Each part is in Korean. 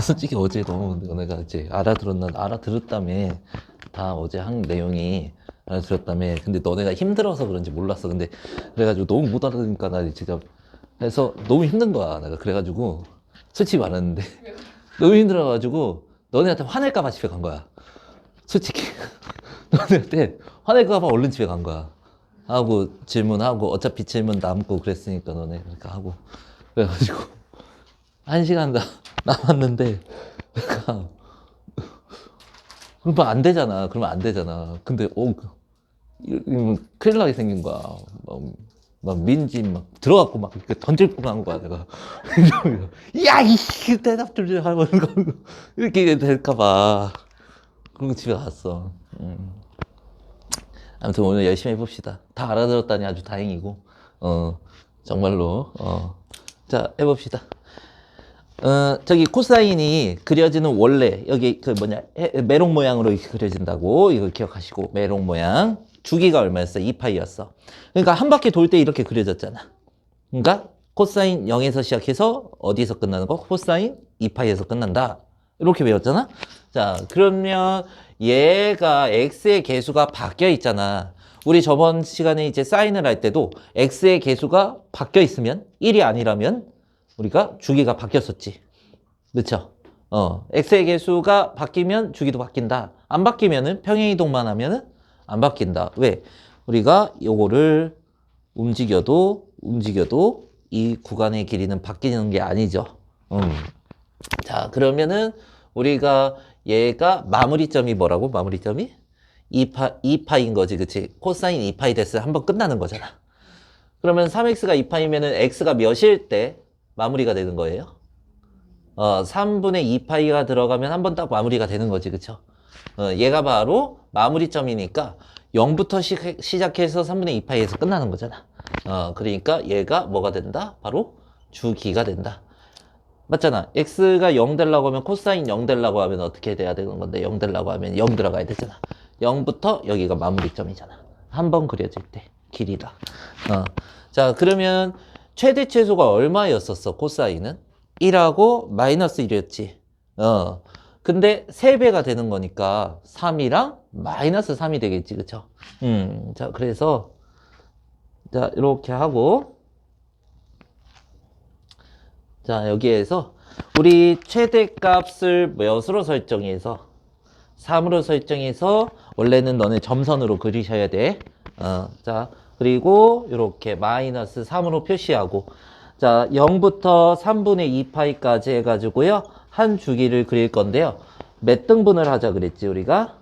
솔직히 어제 너무 내가 이제 알아들었다며. 다 어제 한 내용이 알아들었다며. 근데 너네가 힘들어서 그런지 몰랐어. 근데 그래가지고 너무 못 알아들으니까 나 진짜 해서 너무 힘든 거야. 내가 그래가지고 솔직히 말했는데 너무 힘들어가지고 너네한테 화낼까봐 집에 간 거야. 솔직히 너네한테 화낼까봐 얼른 집에 간 거야. 하고 질문하고 어차피 질문 남고 그랬으니까 너네 그러니까 하고 그래가지고 1시간 남았는데 내가 그러면 안 되잖아. 그러면 안 되잖아. 근데 이러면 큰일 나게 생긴 거야. 막 민지 막 들어갖고 막 이렇게 던질 뻔한 거야 내가. 야 이씨 대답 좀 하고 이렇게 될까봐 그리고 집에 갔어. 아무튼 오늘 열심히 해봅시다. 다 알아들었다니 아주 다행이고 정말로 자 해봅시다. 저기 코사인이 그려지는 원래 여기 그 뭐냐 메롱 모양으로 이렇게 그려진다고 이거 기억하시고 메롱 모양 주기가 얼마였어? 2파이였어. 그러니까 한 바퀴 돌 때 이렇게 그려졌잖아. 그러니까 코사인 0에서 시작해서 어디에서 끝나는 거? 코사인 2파이에서 끝난다. 이렇게 배웠잖아. 자 그러면 얘가 x의 개수가 바뀌어 있잖아. 우리 저번 시간에 이제 사인을 할 때도 x의 개수가 바뀌어 있으면 1이 아니라면 우리가 주기가 바뀌었었지. 그쵸? x의 개수가 바뀌면 주기도 바뀐다. 안 바뀌면은 평행이동만 하면은 안 바뀐다. 왜? 우리가 요거를 움직여도 이 구간의 길이는 바뀌는 게 아니죠. 자, 그러면은 우리가 얘가 마무리점이 뭐라고? 마무리점이? 2파인 거지, 그치? 코사인 2파이 됐을 때 한번 끝나는 거잖아. 그러면 3x가 2파이면은 x가 몇일 때 마무리가 되는 거예요? 3분의 2파이가 들어가면 한 번 딱 마무리가 되는 거지, 그쵸? 얘가 바로 마무리점이니까 0부터 시작해서 3분의 2파이에서 끝나는 거잖아. 그러니까 얘가 뭐가 된다? 바로 주기가 된다. 맞잖아. x가 0 되려고 하면 코사인 0 되려고 하면 어떻게 돼야 되는 건데 0 되려고 하면 0 들어가야 되잖아. 0부터 여기가 마무리점이잖아. 한 번 그려질 때 길이다. 자 그러면 최대 최소가 얼마였었어? 코사인은 1하고 마이너스 1이었지. 근데 3배가 되는 거니까 3이랑 마이너스 3이 되겠지, 그쵸? 자 그래서 자 이렇게 하고 자 여기에서 우리 최대값을 몇으로 설정해서 3으로 설정해서 원래는 너네 점선으로 그리셔야 돼. 자 그리고 이렇게 마이너스 3으로 표시하고 자 0부터 3분의 2파이까지 해가지고요 한 주기를 그릴 건데요. 몇 등분을 하자 그랬지 우리가?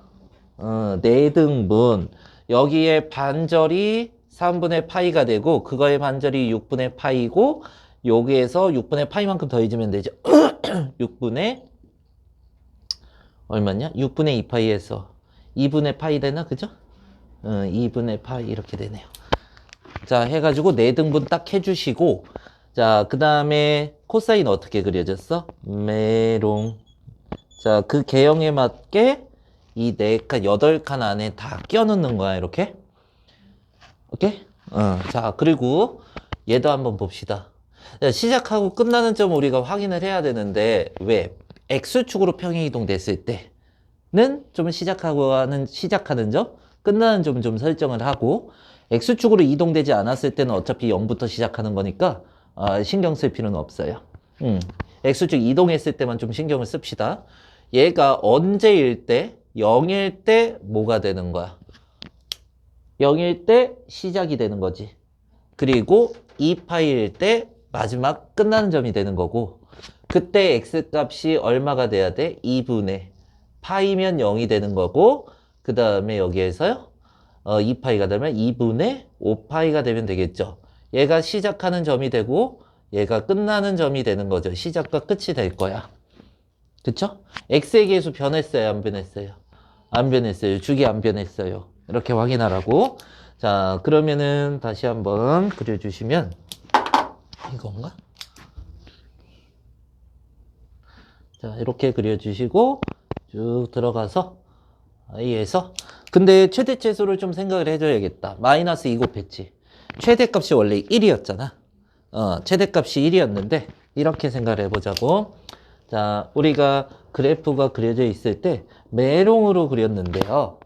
4등분. 여기에 반절이 3분의 파이가 되고 그거의 반절이 6분의 파이고 여기에서 6분의 파이만큼 더해주면 되죠. 6분의 얼마냐? 6분의 2파이에서 2분의 파이 되나? 그죠? 2분의 파이 이렇게 되네요. 자 해가지고 4등분 딱 해주시고 자 그 다음에 코사인 어떻게 그려졌어? 메롱. 자 그 개형에 맞게 이 4칸 8칸 안에 다 끼워 넣는 거야 이렇게. 오케이? 자 그리고 얘도 한번 봅시다. 자, 시작하고 끝나는 점 우리가 확인을 해야 되는데 왜? X축으로 평행이동 됐을 때는 좀 시작하는 점, 끝나는 점 좀 설정을 하고 X축으로 이동되지 않았을 때는 어차피 0부터 시작하는 거니까 신경 쓸 필요는 없어요. X축 이동했을 때만 좀 신경을 씁시다. 얘가 언제일 때? 0일 때 뭐가 되는 거야? 0일 때 시작이 되는 거지. 그리고 2파일 때 마지막 끝나는 점이 되는 거고 그때 X값이 얼마가 돼야 돼? 2분의 파이면 0이 되는 거고 그 다음에 여기에서요 2파이가 되면 2분의 5파이가 되면 되겠죠. 얘가 시작하는 점이 되고 얘가 끝나는 점이 되는 거죠. 시작과 끝이 될 거야. 그쵸? X의 계수 변했어요? 안 변했어요? 안 변했어요. 주기 안 변했어요. 이렇게 확인하라고. 자 그러면은 다시 한번 그려주시면 이건가? 자 이렇게 그려주시고 쭉 들어가서 I에서 근데 최대 최소를 좀 생각을 해줘야겠다. 마이너스 2 곱했지. 최대값이 원래 1이었잖아. 최대값이 1이었는데 이렇게 생각을 해보자고. 자, 우리가 그래프가 그려져 있을 때 메롱으로 그렸는데요.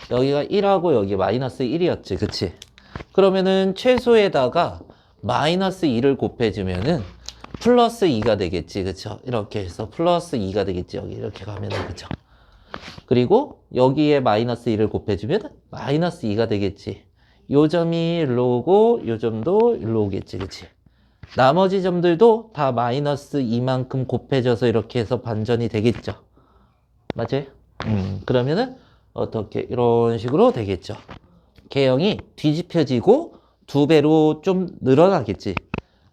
여기가 1하고 여기 마이너스 1이었지, 그치? 그러면은 최소에다가 마이너스 2를 곱해주면은 플러스 2가 되겠지, 그쵸? 이렇게 해서 플러스 2가 되겠지, 여기 이렇게 가면은, 그쵸? 그리고 여기에 마이너스 2를 곱해주면 마이너스 2가 되겠지. 요 점이 일로 오고 요 점도 일로 오겠지, 그치? 나머지 점들도 다 마이너스 2만큼 곱해져서 이렇게 해서 반전이 되겠죠. 맞아요? 그러면은 어떻게 이런 식으로 되겠죠. 개형이 뒤집혀지고 두 배로 좀 늘어나겠지.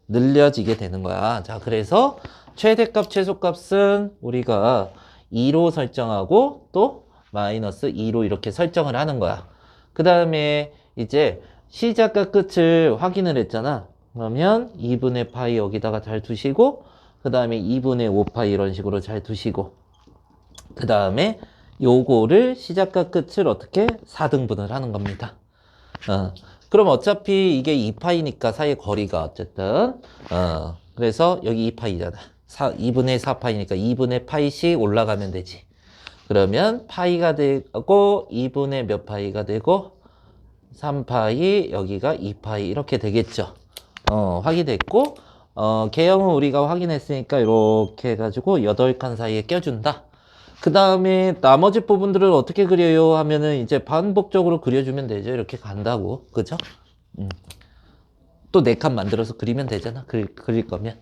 늘려지게 되는 거야. 자, 그래서 최대값, 최소값은 우리가 2로 설정하고 또 마이너스 2로 이렇게 설정을 하는 거야. 그 다음에 이제 시작과 끝을 확인을 했잖아. 그러면 2분의 파이 여기다가 잘 두시고, 그 다음에 2분의 5파이 이런 식으로 잘 두시고, 그 다음에 요거를 시작과 끝을 어떻게 4등분을 하는 겁니다. 그럼 어차피 이게 2파이니까 사이의 거리가 어쨌든 그래서 여기 2파이잖아. 2분의 4파이니까 2분의 파이씩 올라가면 되지. 그러면 파이가 되고 2분의 몇 파이가 되고 3파이 여기가 2파이 이렇게 되겠죠. 확인됐고 개형은 우리가 확인했으니까 이렇게 해가지고 8칸 사이에 껴준다. 그 다음에 나머지 부분들을 어떻게 그려요 하면은 이제 반복적으로 그려주면 되죠. 이렇게 간다고. 그죠? 또 4칸 만들어서 그리면 되잖아. 그릴 거면.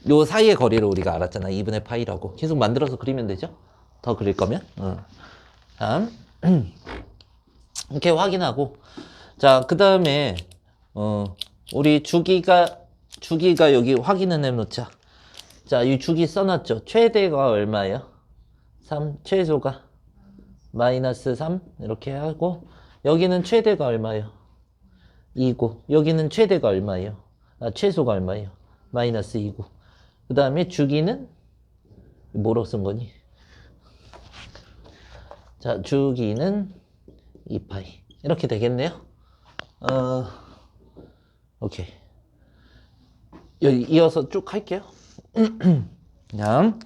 요 사이의 거리를 우리가 알았잖아. 2분의 파이라고. 계속 만들어서 그리면 되죠. 더 그릴 거면. 다음. 이렇게 확인하고. 자, 그 다음에, 우리 주기가 여기 확인을 해놓자. 자, 이 주기 써놨죠. 최대가 얼마예요? 3, 최소가 마이너스 3 이렇게 하고 여기는 최대가 얼마예요? 2고 여기는 최대가 얼마예요? 최소가 얼마예요? 마이너스 2고 그 다음에 주기는 뭐로 쓴 거니? 자, 주기는 2파이 이렇게 되겠네요. 오케이. 여기 이어서 쭉 할게요. 그냥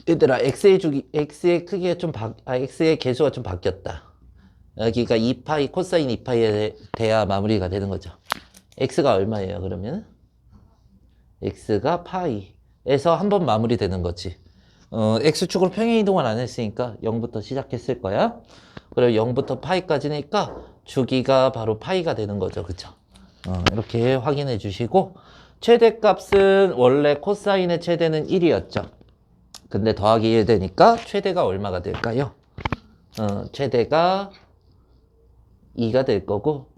얘들아 x의 크기가 좀 x의 개수가 좀 바뀌었다. 여기가 2파이 코사인 2파이에 돼야 마무리가 되는 거죠. x가 얼마예요 그러면? x가 파이에서 한번 마무리되는 거지. x축으로 평행 이동을 안 했으니까 0부터 시작했을 거야. 그리고 0부터 파이까지니까 주기가 바로 파이가 되는 거죠. 그쵸? 이렇게 확인해 주시고 최대값은 원래 코사인의 최대는 1이었죠. 근데 더하기 1 되니까 최대가 얼마가 될까요? 최대가 2가 될 거고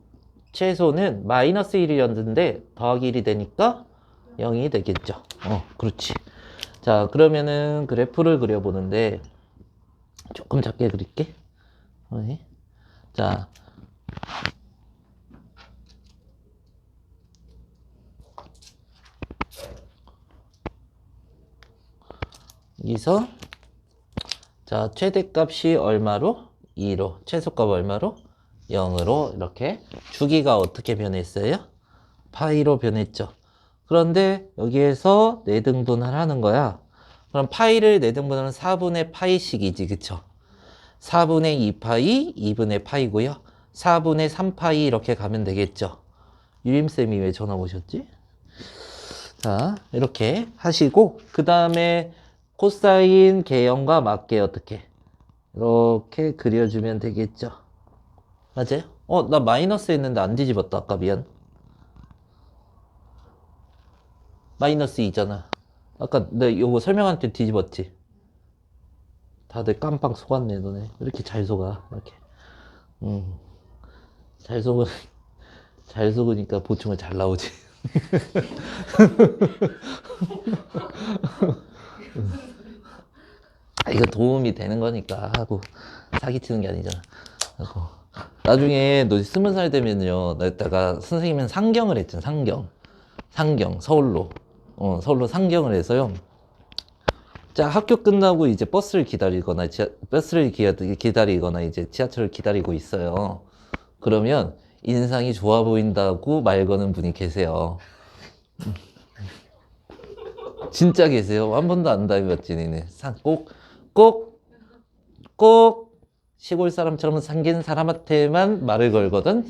최소는 마이너스 1이었는데 더하기 1이 되니까 0이 되겠죠. 그렇지. 자, 그러면은 그래프를 그려보는데 조금 작게 그릴게. 자, 여기서 자, 최대값이 얼마로? 2로. 최소값 얼마로? 0으로 이렇게 주기가 어떻게 변했어요? 파이로 변했죠. 그런데 여기에서 4등분을 하는 거야. 그럼 파이를 4등분하면 4분의 파이씩이지, 그쵸? 4분의 2파이, 2분의 파이고요. 4분의 3파이 이렇게 가면 되겠죠. 유임쌤이 왜 전화 오셨지? 자, 이렇게 하시고 그 다음에 코사인 개형과 맞게 어떻게 이렇게 그려주면 되겠죠. 맞아요? 나 마이너스 했는데 안 뒤집었다. 아까 미안. 마이너스 2잖아. 아까 내 요거 설명할 때 뒤집었지. 다들 깜빵 속았네, 너네. 왜 이렇게 잘 속아, 이렇게. 잘 속은, 잘 속으니까 보충을 잘 나오지. 이거 도움이 되는 거니까 하고 사기치는 게 아니잖아. 하고. 나중에 너 20살 되면요, 나이따가 선생님은 상경을 했잖아, 상경, 서울로. 서울로 상경을 해서요. 자, 학교 끝나고 이제 버스를 기다리거나, 기다리거나 이제 지하철을 기다리고 있어요. 그러면 인상이 좋아 보인다고 말 거는 분이 계세요. 진짜 계세요. 한 번도 안 당해봤지, 니네. 꼭 시골 사람처럼 생긴 사람한테만 말을 걸거든.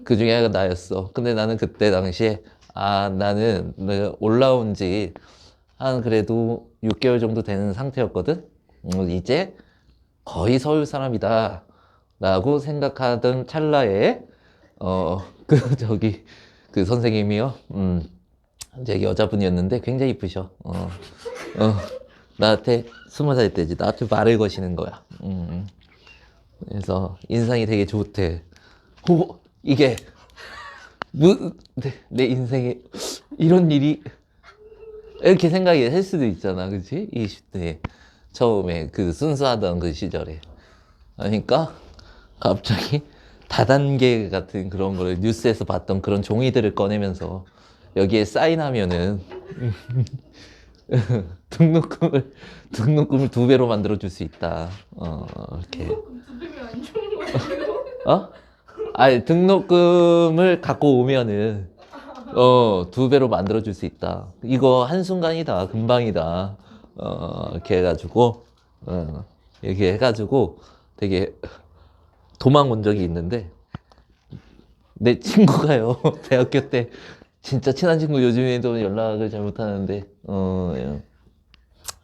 그 중에 하나가 나였어. 근데 나는 그때 당시에 나는 내가 올라온 지 한 그래도 6개월 정도 되는 상태였거든. 이제 거의 서울 사람이다 라고 생각하던 찰나에 그 선생님이요. 이제 여자분이었는데 굉장히 이쁘셔. 나한테 20살 때지. 나한테 말을 거시는 거야. 그래서 인상이 되게 좋대. 이게 내 인생에 이런 일이 이렇게 생각이 할 수도 있잖아, 그치? 20대 처음에 그 순수하던 그 시절에. 그러니까 갑자기 다단계 같은 그런 거를 뉴스에서 봤던 그런 종이들을 꺼내면서 여기에 사인하면은 등록금을 2배로 만들어 줄 수 있다. 이렇게. 등록금 2배면 안 좋은 거예요? 아니, 등록금을 갖고 오면은 2배로 만들어 줄 수 있다. 이거 한순간이다. 금방이다. 이렇게 해가지고 얘기해가지고 되게 도망 온 적이 있는데 내 친구가요. 대학교 때 진짜 친한 친구 요즘에도 연락을 잘 못하는데 예.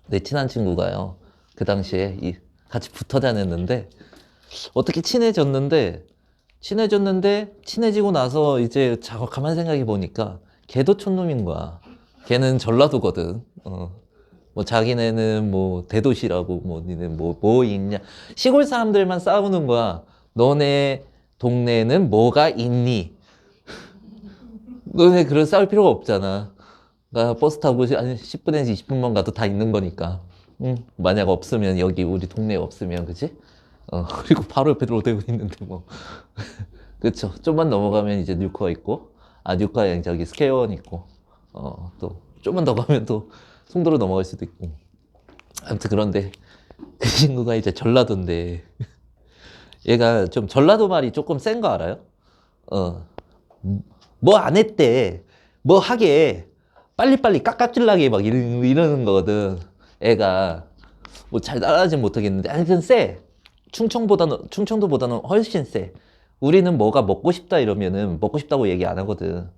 내 친한 친구가요. 그 당시에 같이 붙어 다녔는데 어떻게 친해지고 나서 이제 가만 생각해 보니까 걔도 촌놈인 거야. 걔는 전라도거든. 뭐 자기네는 뭐 대도시라고 뭐 니는 뭐 있냐. 시골 사람들만 싸우는 거야. 너네 동네는 뭐가 있니? 너네 그런 싸울 필요가 없잖아. 나 버스 타고 한 10분에서 20분만 가도 다 있는 거니까. 응? 만약 없으면 여기 우리 동네에 없으면 그치? 그리고 바로 옆에 로데오 있는데 뭐. 그쵸. 좀만 넘어가면 이제 뉴커 있고, 뉴커에 저기 스퀘어원 있고, 또, 좀만 더 가면 또 송도로 넘어갈 수도 있고. 아무튼 그런데 그 친구가 이제 전라도인데, 얘가 좀 전라도 말이 조금 센 거 알아요? 뭐 안 했대. 뭐 하게. 빨리빨리 깎아질라게 막 이러는 거거든. 애가. 뭐 잘 따라하진 못하겠는데. 하여튼 쎄. 충청도보다는 훨씬 쎄. 우리는 뭐가 먹고 싶다 이러면은 먹고 싶다고 얘기 안 하거든.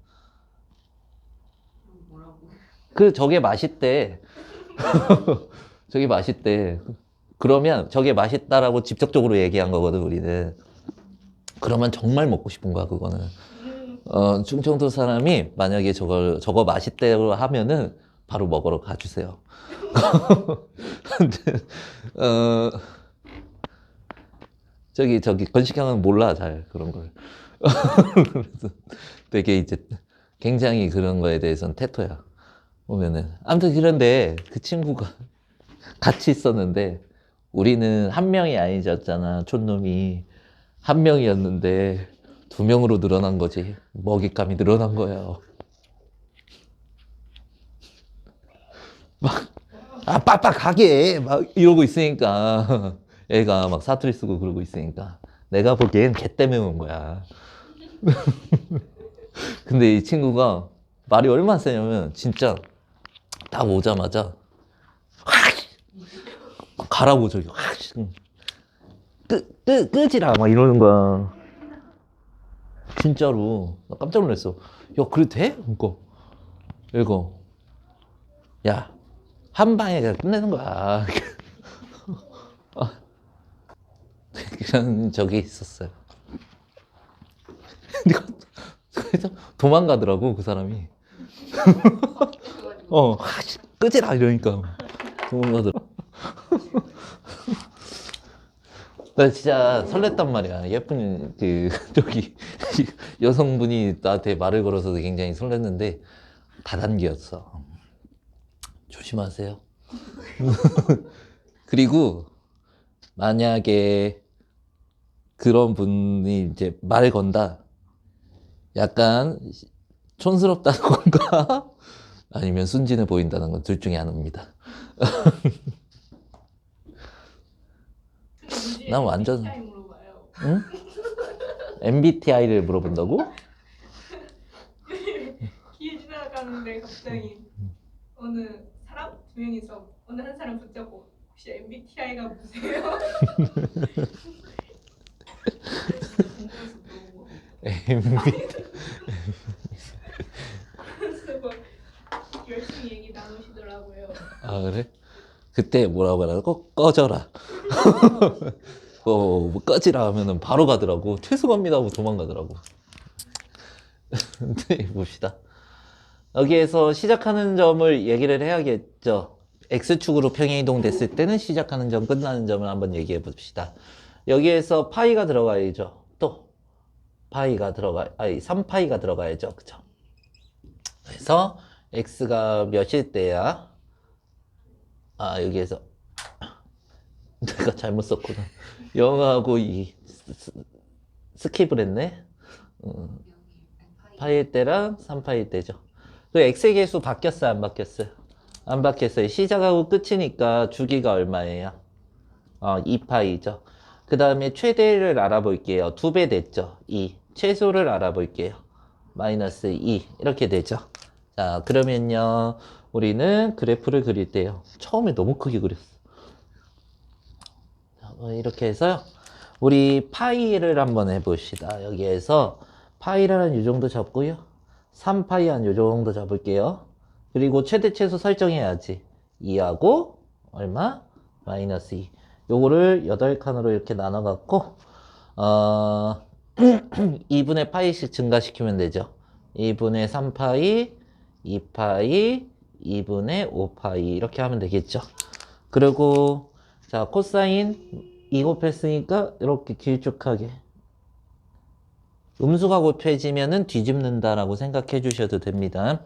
뭐라고? 저게 맛있대. 저게 맛있대. 그러면 저게 맛있다라고 직접적으로 얘기한 거거든, 우리는. 그러면 정말 먹고 싶은 거야, 그거는. 충청도 사람이 만약에 저거 맛있대로 하면은 바로 먹으러 가주세요. 어, 저기, 건식형은 몰라, 잘, 그런 걸. 그래서 되게 이제 굉장히 그런 거에 대해서는 태토야. 보면은. 아무튼 그런데 그 친구가 같이 있었는데 우리는 한 명이 아니었잖아, 촌놈이. 한 명이었는데 2명으로 늘어난 거지. 먹잇감이 늘어난 거예요. 빡빡하게 막 이러고 있으니까 애가 막 사투리 쓰고 그러고 있으니까 내가 보기엔 걔 때문에 온 거야. 근데 이 친구가 말이 얼마나 세냐면 진짜 딱 오자마자 확 가라고 저기 확 끄지라 막 이러는 거야. 진짜로 나 깜짝 놀랐어. 야 그래도 돼? 그러니까 이거 야 한 방에 그냥 끝내는 거야. 그런 적이 있었어요. 그래서 도망가더라고 그 사람이. 끄지라 이러니까 도망가더라. 나 진짜 설렜단 말이야. 예쁜 저기 여성분이 나한테 말을 걸어서 굉장히 설렜는데 다단계였어. 조심하세요. 그리고 만약에 그런 분이 이제 말을 건다. 약간 촌스럽다는 건가? 아니면 순진해 보인다는 건 둘 중에 하나입니다. 난 완전 MBTI 물어봐요. 응? MBTI를 물어본다고? 길 지나가는데 갑자기 어느 사람 두 명이서 어느 한 사람 붙잡고 혹시 MBTI가 뭐세요? MB 그래서 막 열심히 얘기 나누시더라고요. 아 그래? 그때 뭐라고 하라고? 꺼져라. 뭐 꺼지라 하면은 바로 가더라고. 죄송합니다 하고 도망가더라고. 네, 봅시다. 여기에서 시작하는 점을 얘기를 해야겠죠. X축으로 평행이동 됐을 때는 시작하는 점, 끝나는 점을 한번 얘기해 봅시다. 여기에서 파이가 들어가야죠. 또 파이가 아니 3파이가 들어가야죠. 그쵸? 그래서 X가 몇일 때야? 아, 여기에서 내가 잘못 썼구나. 0하고 2 스킵을 했네. 파일 때랑 3파일 때죠. 그 X의 개수 바뀌었어요? 안 바뀌었어요? 안 바뀌었어요. 시작하고 끝이니까 주기가 얼마예요? 2파이죠. 그 다음에 최대를 알아볼게요. 2배 됐죠? 2. 최소를 알아볼게요. 마이너스 2. 이렇게 되죠. 자, 그러면요. 우리는 그래프를 그릴 때요. 처음에 너무 크게 그렸어. 자, 이렇게 해서요. 우리 파이를 한번 해봅시다. 여기에서 파이를 한 이 정도 잡고요. 3파이 한 요 정도 잡을게요. 그리고 최대 최소 설정해야지. 2하고 얼마? 마이너스 2. 요거를 8칸으로 이렇게 나눠 갖고 2분의 파이씩 증가시키면 되죠. 2분의 3파이, 2파이, 2분의 5파이 이렇게 하면 되겠죠. 그리고 자 코사인 2 곱했으니까 이렇게 길쭉하게 음수가 곱해지면은 뒤집는다라고 생각해 주셔도 됩니다.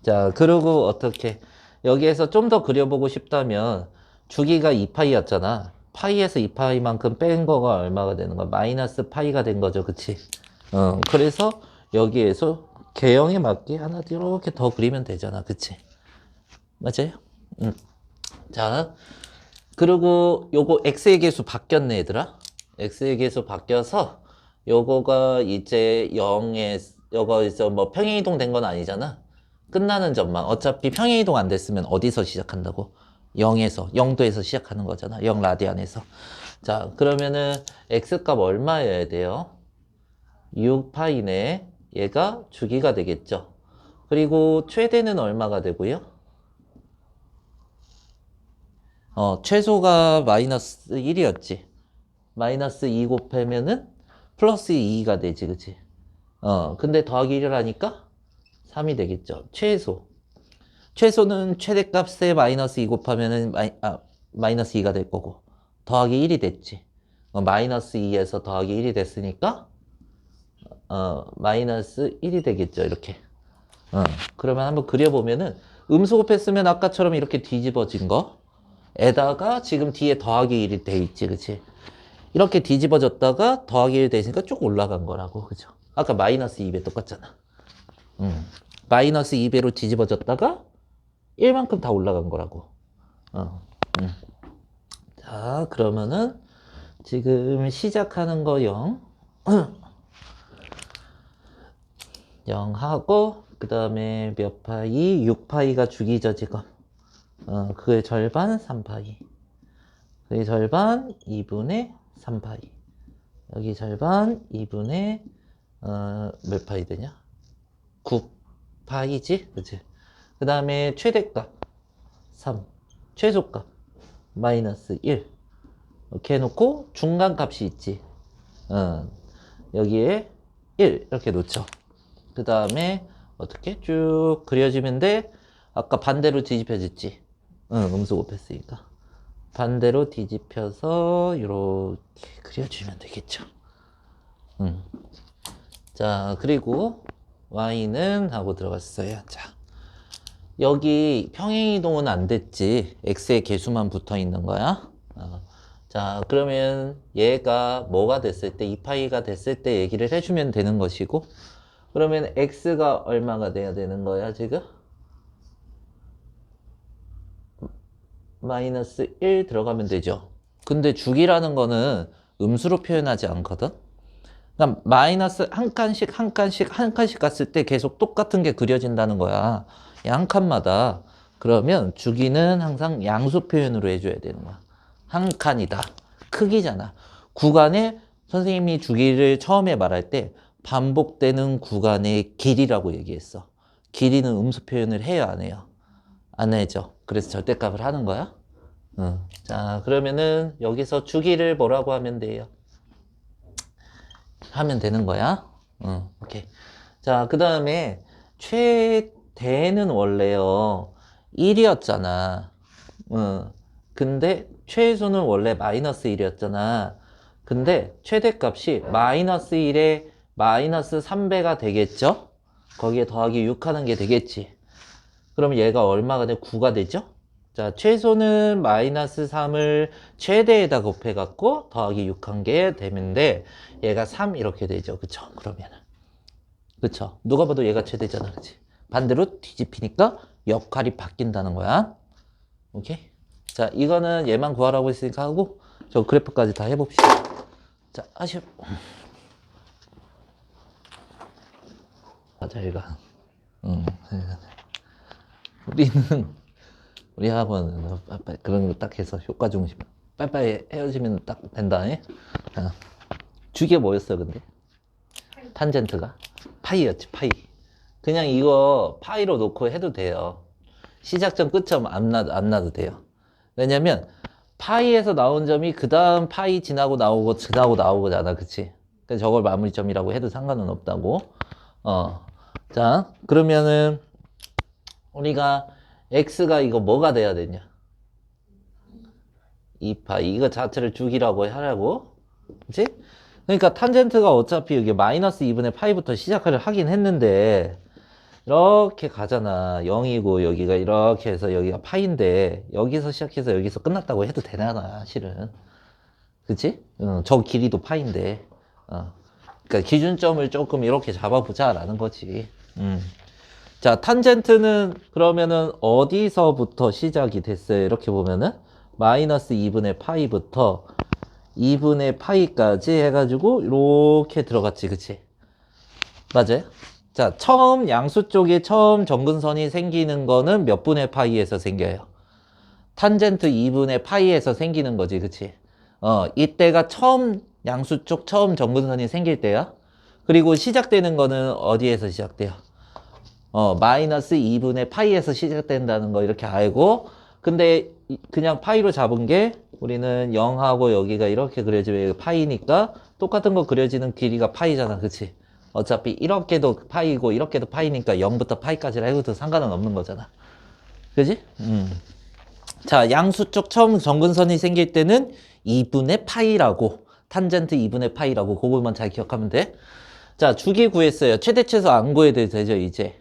자, 그리고 어떻게 여기에서 좀 더 그려보고 싶다면 주기가 2파이였잖아. 파이에서 2파이만큼 뺀 거가 얼마가 되는 거야? 마이너스 파이가 된 거죠. 그치? 그래서 여기에서 개형에 맞게 하나 이렇게 더 그리면 되잖아. 그치? 맞아요? 자, 그리고 요거 x의 개수 바뀌었네, 얘들아. x의 개수 바뀌어서 요거가 이제 0에 요거에서 뭐 평행이동 된 건 아니잖아. 끝나는 점만. 어차피 평행이동 안 됐으면 어디서 시작한다고? 0에서 0도에서 시작하는 거잖아. 0 라디안에서. 자, 그러면은 x값 얼마여야 돼요? 6파이네. 얘가 주기가 되겠죠. 그리고 최대는 얼마가 되고요? 최소가 마이너스 1이었지. 마이너스 2 곱하면은 플러스 2가 되지, 그치? 근데 더하기 1을 하니까 3이 되겠죠. 최소는 최대값에 마이너스 2 곱하면은 마이너스 2가 될 거고, 더하기 1이 됐지. 마이너스 2에서 더하기 1이 됐으니까, 마이너스 1이 되겠죠, 이렇게. 그러면 한번 그려보면은, 음수 곱했으면 아까처럼 이렇게 뒤집어진 거, 에다가 지금 뒤에 더하기 1이 돼 있지, 그치? 이렇게 뒤집어졌다가 더하기 1 돼 있으니까 쭉 올라간 거라고, 그죠? 아까 마이너스 2배 똑같잖아. 마이너스 2배로 뒤집어졌다가 1만큼 다 올라간 거라고. 자, 그러면은 지금 시작하는 거 0. 0 하고, 그 다음에 몇 파이? 6파이가 주기죠, 지금. 그의 절반 3파이. 그의 절반 2분의 3파이. 여기 절반 2분의 몇 파이 되냐? 9파이지? 그치? 그 다음에 최대값 3, 최소값 마이너스 1 이렇게 해놓고 중간값이 있지. 여기에 1 이렇게 놓죠. 그 다음에 어떻게 쭉 그려지면 돼? 아까 반대로 뒤집혀졌지. 음수 곱했으니까 반대로 뒤집혀서 이렇게 그려주면 되겠죠. 자, 그리고 y는 하고 들어갔어요. 자, 여기 평행이동은 안 됐지. x의 개수만 붙어 있는 거야. 자, 그러면 얘가 뭐가 됐을 때, 2파이가 됐을 때 얘기를 해주면 되는 것이고, 그러면 x가 얼마가 돼야 되는 거야, 지금? 마이너스 1 들어가면 되죠. 근데 주기라는 거는 음수로 표현하지 않거든? 그러니까 마이너스 한 칸씩 갔을 때 계속 똑같은 게 그려진다는 거야. 한 칸마다. 그러면 주기는 항상 양수 표현으로 해줘야 되는 거야. 한 칸이다. 크기잖아. 구간에 선생님이 주기를 처음에 말할 때 반복되는 구간의 길이라고 얘기했어. 길이는 음수 표현을 해요, 안 해요? 안 해죠. 그래서 절대값을 하는 거야. 자, 그러면은 여기서 주기를 뭐라고 하면 돼요? 하면 되는 거야. 오케이. 자, 그 다음에 최대는 원래요 1이었잖아. 근데 최소는 원래 마이너스 1이었잖아. 근데 최대값이 마이너스 1에 마이너스 3배가 되겠죠? 거기에 더하기 6 하는 게 되겠지. 그럼 얘가 얼마가 돼? 9가 되죠? 자, 최소는 마이너스 3을 최대에다 곱해갖고 더하기 6 한 게 되는데 얘가 3 이렇게 되죠. 그쵸? 그러면은. 그쵸? 누가 봐도 얘가 최대잖아. 그치? 반대로 뒤집히니까 역할이 바뀐다는 거야. 오케이? 자, 이거는 얘만 구하라고 했으니까 하고 저 그래프까지 다 해봅시다. 자, 하시오. 맞아, 얘가. 우리 학원은 그런 거 딱 해서 효과 중심. 빨리빨리 헤어지면 딱 된다. 주게 뭐였어, 근데? 탄젠트가? 파이였지, 파이. 그냥 이거 파이로 놓고 해도 돼요. 시작점, 끝점 안 놔도 돼요. 왜냐면 파이에서 나온 점이 그 다음 파이 지나고 나오고잖아. 그치? 그래서 저걸 마무리점이라고 해도 상관은 없다고. 자, 그러면은 우리가 x가 이거 뭐가 돼야 되냐? 2파이. 이거 자체를 주기라고 하라고. 그치? 그러니까 탄젠트가 어차피 여기 마이너스 2분의 파이부터 시작을 하긴 했는데 이렇게 가잖아. 0이고 여기가 이렇게 해서 여기가 파인데 여기서 시작해서 여기서 끝났다고 해도 되나 실은. 그치? 저 길이도 파인데. 그러니까 기준점을 조금 이렇게 잡아보자 라는 거지. 자, 탄젠트는 그러면은 어디서부터 시작이 됐어요? 이렇게 보면은 마이너스 2분의 파이부터 2분의 파이까지 해가지고 이렇게 들어갔지. 그치? 맞아요? 자, 처음 양수 쪽에 처음 정근선이 생기는 거는 몇 분의 파이에서 생겨요? 탄젠트 2분의 파이에서 생기는 거지. 그치? 이때가 처음 양수 쪽 처음 정근선이 생길 때야. 그리고 시작되는 거는 어디에서 시작돼요? 마이너스 2분의 파이에서 시작된다는 거 이렇게 알고, 근데 그냥 파이로 잡은 게 우리는 0하고 여기가 이렇게 그려지면 파이니까 똑같은 거 그려지는 길이가 파이잖아. 그치? 어차피 이렇게도 파이고 이렇게도 파이니까 0부터 파이까지라 해도 상관은 없는 거잖아. 그지? 자, 양수 쪽 처음 정근선이 생길 때는 2분의 파이라고, 탄젠트 2분의 파이라고, 그거만 잘 기억하면 돼. 자, 주기 구했어요. 최대 최소 안 구해도 되죠, 이제.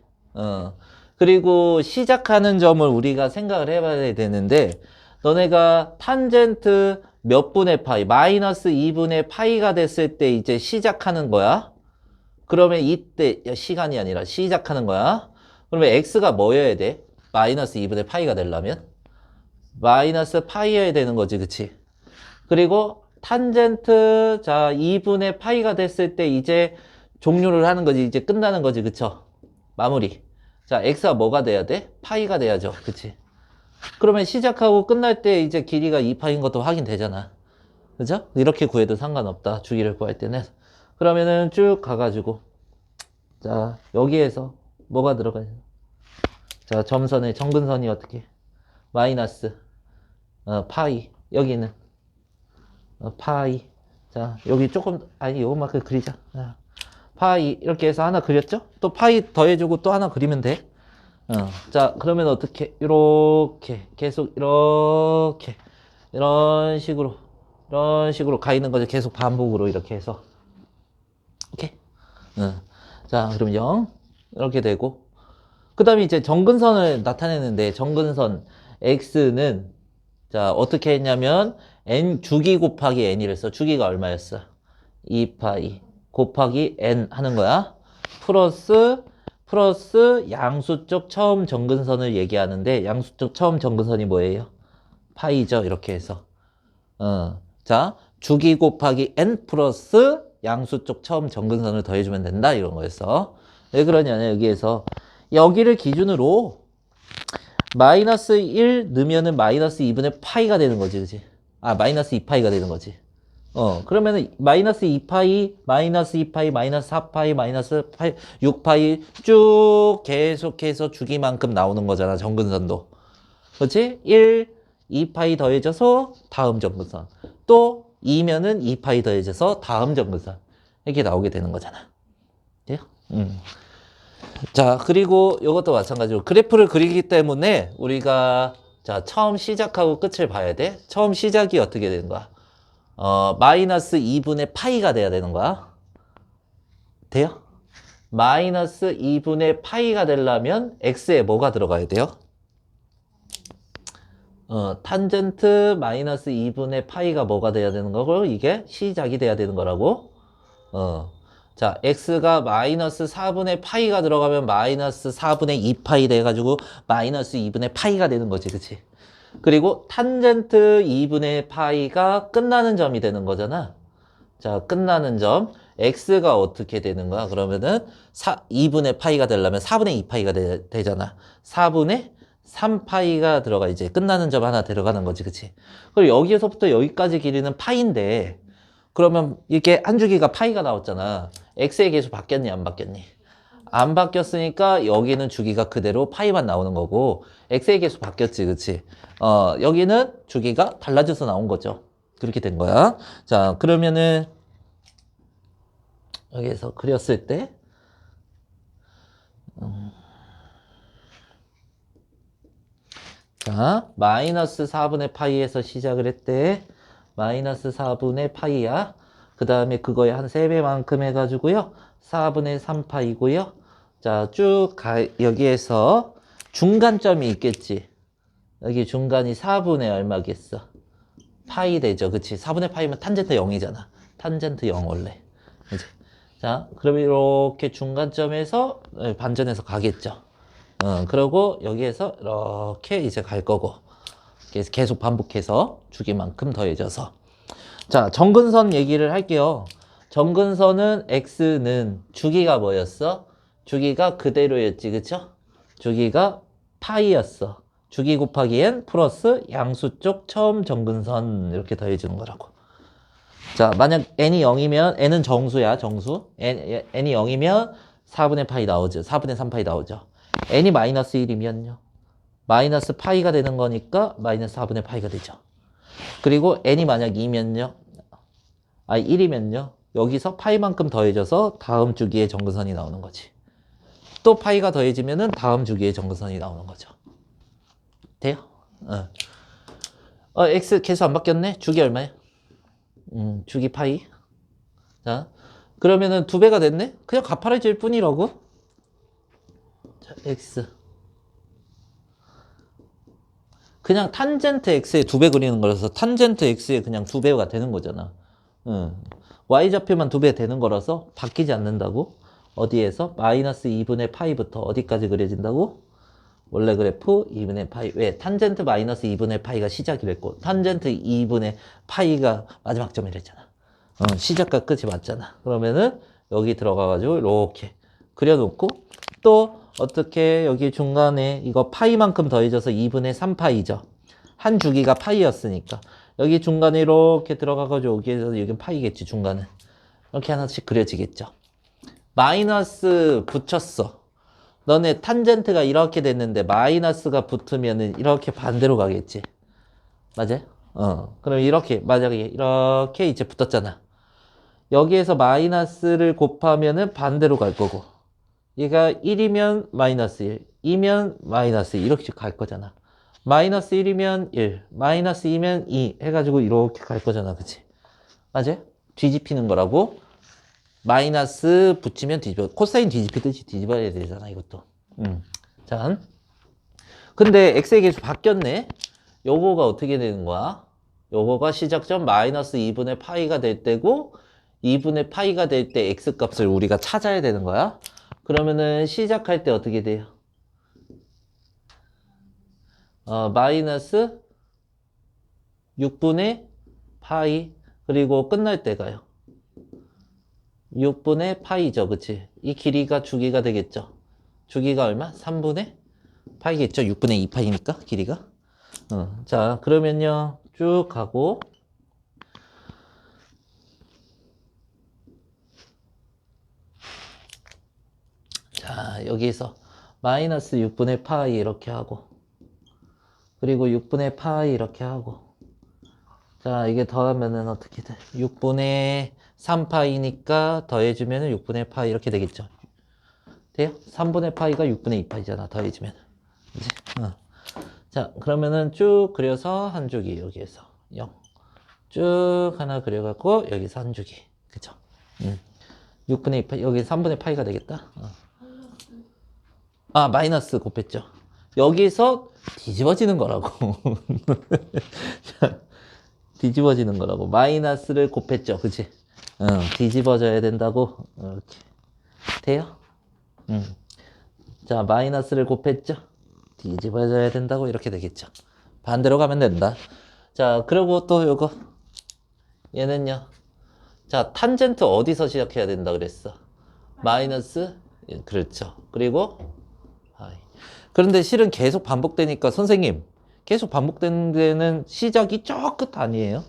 그리고 시작하는 점을 우리가 생각을 해봐야 되는데, 너네가 탄젠트 몇 분의 파이, 마이너스 2분의 파이가 됐을 때 이제 시작하는 거야. 그러면 이때 시간이 아니라 시작하는 거야. 그러면 x가 뭐여야 돼? 마이너스 2분의 파이가 되려면 마이너스 파이여야 되는 거지. 그치? 그리고 탄젠트 자 2분의 파이가 됐을 때 이제 종료를 하는 거지. 이제 끝나는 거지. 그쵸? 마무리. 자, x가 뭐가 돼야 돼? 파이가 돼야죠. 그치? 그러면 시작하고 끝날 때 이제 길이가 2파인 것도 확인되잖아. 그죠? 이렇게 구해도 상관없다. 주기를 구할 때는. 그러면은 쭉 가가지고 자, 여기에서 뭐가 들어가요? 자, 점선의 정근선이 어떻게? 마이너스 파이. 여기는 파이. 자, 여기 조금 아니 요만큼 그리자. 자, 파이 이렇게 해서 하나 그렸죠? 또 파이 더해주고 또 하나 그리면 돼. 자, 그러면 어떻게? 이렇게 계속 이렇게 이런 식으로 가 있는 거죠. 계속 반복으로 이렇게 해서. 오케이? 자, 그럼 0 이렇게 되고 그 다음에 이제 정근선을 나타내는데 정근선 x는 자 어떻게 했냐면 n 주기 곱하기 n이를 써. 주기가 얼마였어? 2파이 곱하기 n 하는 거야. 플러스 양수 쪽 처음 정근선을 얘기하는데 양수 쪽 처음 정근선이 뭐예요? 파이죠. 이렇게 해서 자 주기 곱하기 n 플러스 양수 쪽 처음 정근선을 더해주면 된다 이런 거였어. 왜 그러냐면 여기에서 여기를 기준으로 마이너스 1 넣으면은 마이너스 2분의 파이가 되는 거지, 그치? 아, 마이너스 2파이가 되는 거지. 그러면은 마이너스 2파이, 마이너스 2파이, 마이너스 4파이, 마이너스 6파이 쭉 계속해서 주기만큼 나오는 거잖아, 정근선도. 그렇지? 1, 2파이 더해져서 다음 정근선. 또 2면은 2파이 더해져서 다음 정근선. 이렇게 나오게 되는 거잖아. 돼요? 자, 그리고 이것도 마찬가지로 그래프를 그리기 때문에 우리가 자, 처음 시작하고 끝을 봐야 돼. 처음 시작이 어떻게 되는 거야? 마이너스 2분의 파이가 돼야 되는 거야. 돼요? 마이너스 2분의 파이가 되려면 x에 뭐가 들어가야 돼요? 탄젠트 마이너스 2분의 파이가 뭐가 돼야 되는 거고 이게 시작이 돼야 되는 거라고. 자, x가 마이너스 4분의 파이가 들어가면 마이너스 4분의 2파이 돼가지고 마이너스 2분의 파이가 되는 거지, 그치? 그리고 탄젠트 2분의 파이가 끝나는 점이 되는 거잖아. 자, 끝나는 점. x가 어떻게 되는 거야? 그러면은 2분의 파이가 되려면 4분의 2파이가 되잖아. 4분의 3파이가 들어가 이제 끝나는 점 하나 들어가는 거지, 그치? 그리고 여기에서부터 여기까지 길이는 파인데 그러면 이게 한 주기가 파이가 나왔잖아. x의 계수 바뀌었니, 안 바뀌었니? 안 바뀌었으니까 여기는 주기가 그대로 파이만 나오는 거고 x의 계수 바뀌었지, 그치? 여기는 주기가 달라져서 나온 거죠. 그렇게 된 거야. 자, 그러면은 여기에서 그렸을 때 자, 마이너스 4분의 파이에서 시작을 했대. 마이너스 4분의 파이야. 그 다음에 그거의 한 3배만큼 해가지고요. 4분의 3파이고요. 자, 여기에서 중간점이 있겠지. 여기 중간이 4분의 얼마겠어? 파이 되죠. 그치? 4분의 파이면 탄젠트 0이잖아. 탄젠트 0 원래. 그치? 자, 그러면 이렇게 중간점에서 반전해서 가겠죠. 그러고 여기에서 이렇게 이제 갈 거고. 계속 반복해서 주기만큼 더해져서. 자, 정근선 얘기를 할게요. 정근선은 x는 주기가 뭐였어? 주기가 그대로였지, 그쵸? 주기가 파이였어. 주기 곱하기 n 플러스 양수 쪽 처음 정근선 이렇게 더해주는 거라고. 자, 만약 n이 0이면 n은 정수야, 정수. n이 0이면 4분의 파이 나오죠. 4분의 3파이 나오죠. n이 마이너스 1이면요. 마이너스 파이가 되는 거니까 마이너스 4분의 파이가 되죠. 그리고 n이 만약 2면요. 1이면요. 여기서 파이만큼 더해져서 다음 주기의 정근선이 나오는 거지. 또 파이가 더해지면은 다음 주기의 정근선이 나오는 거죠. 돼요? x 계수 안 바뀌었네? 주기 얼마야? 주기 파이. 자, 그러면은 2배가 됐네? 그냥 가파라질 뿐이라고? 자, x. 그냥 탄젠트 x에 2배 그리는 거라서 탄젠트 x에 그냥 2배가 되는 거잖아. y좌표만 2배 되는 거라서 바뀌지 않는다고? 어디에서? 마이너스 2분의 파이부터 어디까지 그려진다고? 원래 그래프 2분의 파이. 왜? 탄젠트 마이너스 2분의 파이가 시작이랬고 탄젠트 2분의 파이가 마지막 점이랬잖아. 시작과 끝이 맞잖아. 그러면은 여기 들어가가지고 이렇게 그려놓고 또 어떻게 여기 중간에 이거 파이만큼 더해져서 2분의 3파이죠. 한 주기가 파이였으니까 여기 중간에 이렇게 들어가가지고 여기에서 여긴 파이겠지, 중간은. 이렇게 하나씩 그려지겠죠. 마이너스 붙였어. 너네 탄젠트가 이렇게 됐는데 마이너스가 붙으면은 이렇게 반대로 가겠지. 맞아요? 그럼 이렇게 만약에 이렇게 이제 붙었잖아. 여기에서 마이너스를 곱하면은 반대로 갈 거고. 얘가 1이면 마이너스 1, 2면 마이너스 2 이렇게 갈 거잖아. 마이너스 1이면 1, 마이너스 2면 2 해가지고 이렇게 갈 거잖아, 그치? 맞아요? 뒤집히는 거라고. 마이너스 붙이면 뒤집어. 코사인 뒤집히듯이 뒤집어야 되잖아, 이것도. 자, 근데 x의 계수 바뀌었네. 요거가 어떻게 되는 거야? 요거가 시작점 마이너스 2분의 파이가 될 때고 2분의 파이가 될 때 x 값을 우리가 찾아야 되는 거야. 그러면은 시작할 때 어떻게 돼요? 마이너스 6분의 파이. 그리고 끝날 때가요. 6분의 파이죠, 그치? 이 길이가 주기가 되겠죠. 주기가 얼마? 3분의 파이겠죠? 6분의 2파이니까 길이가. 자, 그러면요. 쭉 가고 자, 여기서 마이너스 6분의 파이 이렇게 하고 그리고 6분의 파이 이렇게 하고 자, 이게 더하면은 어떻게 돼? 6분의 3파이니까 더해주면은 6분의 파이 이렇게 되겠죠? 돼요? 3분의 파이가 6분의 2파이잖아. 더해주면. 그치? 자, 그러면은 쭉 그려서 한 줄기 여기에서 0. 쭉 하나 그려갖고 여기서 한 줄기. 그쵸? 6분의 2파이, 여기 3분의 파이가 되겠다. 아, 마이너스 곱했죠. 여기서 뒤집어지는 거라고. 자, 뒤집어지는 거라고. 마이너스를 곱했죠. 그치? 뒤집어져야 된다고. 이렇게. 돼요? 자, 마이너스를 곱했죠? 뒤집어져야 된다고 이렇게 되겠죠. 반대로 가면 된다. 자, 그리고 또 요거. 얘는요. 자, 탄젠트 어디서 시작해야 된다 그랬어? 마이너스? 예, 그렇죠. 그리고 파이. 그런데 실은 계속 반복되니까 선생님, 계속 반복되는 데는 시작이 저 끝 아니에요?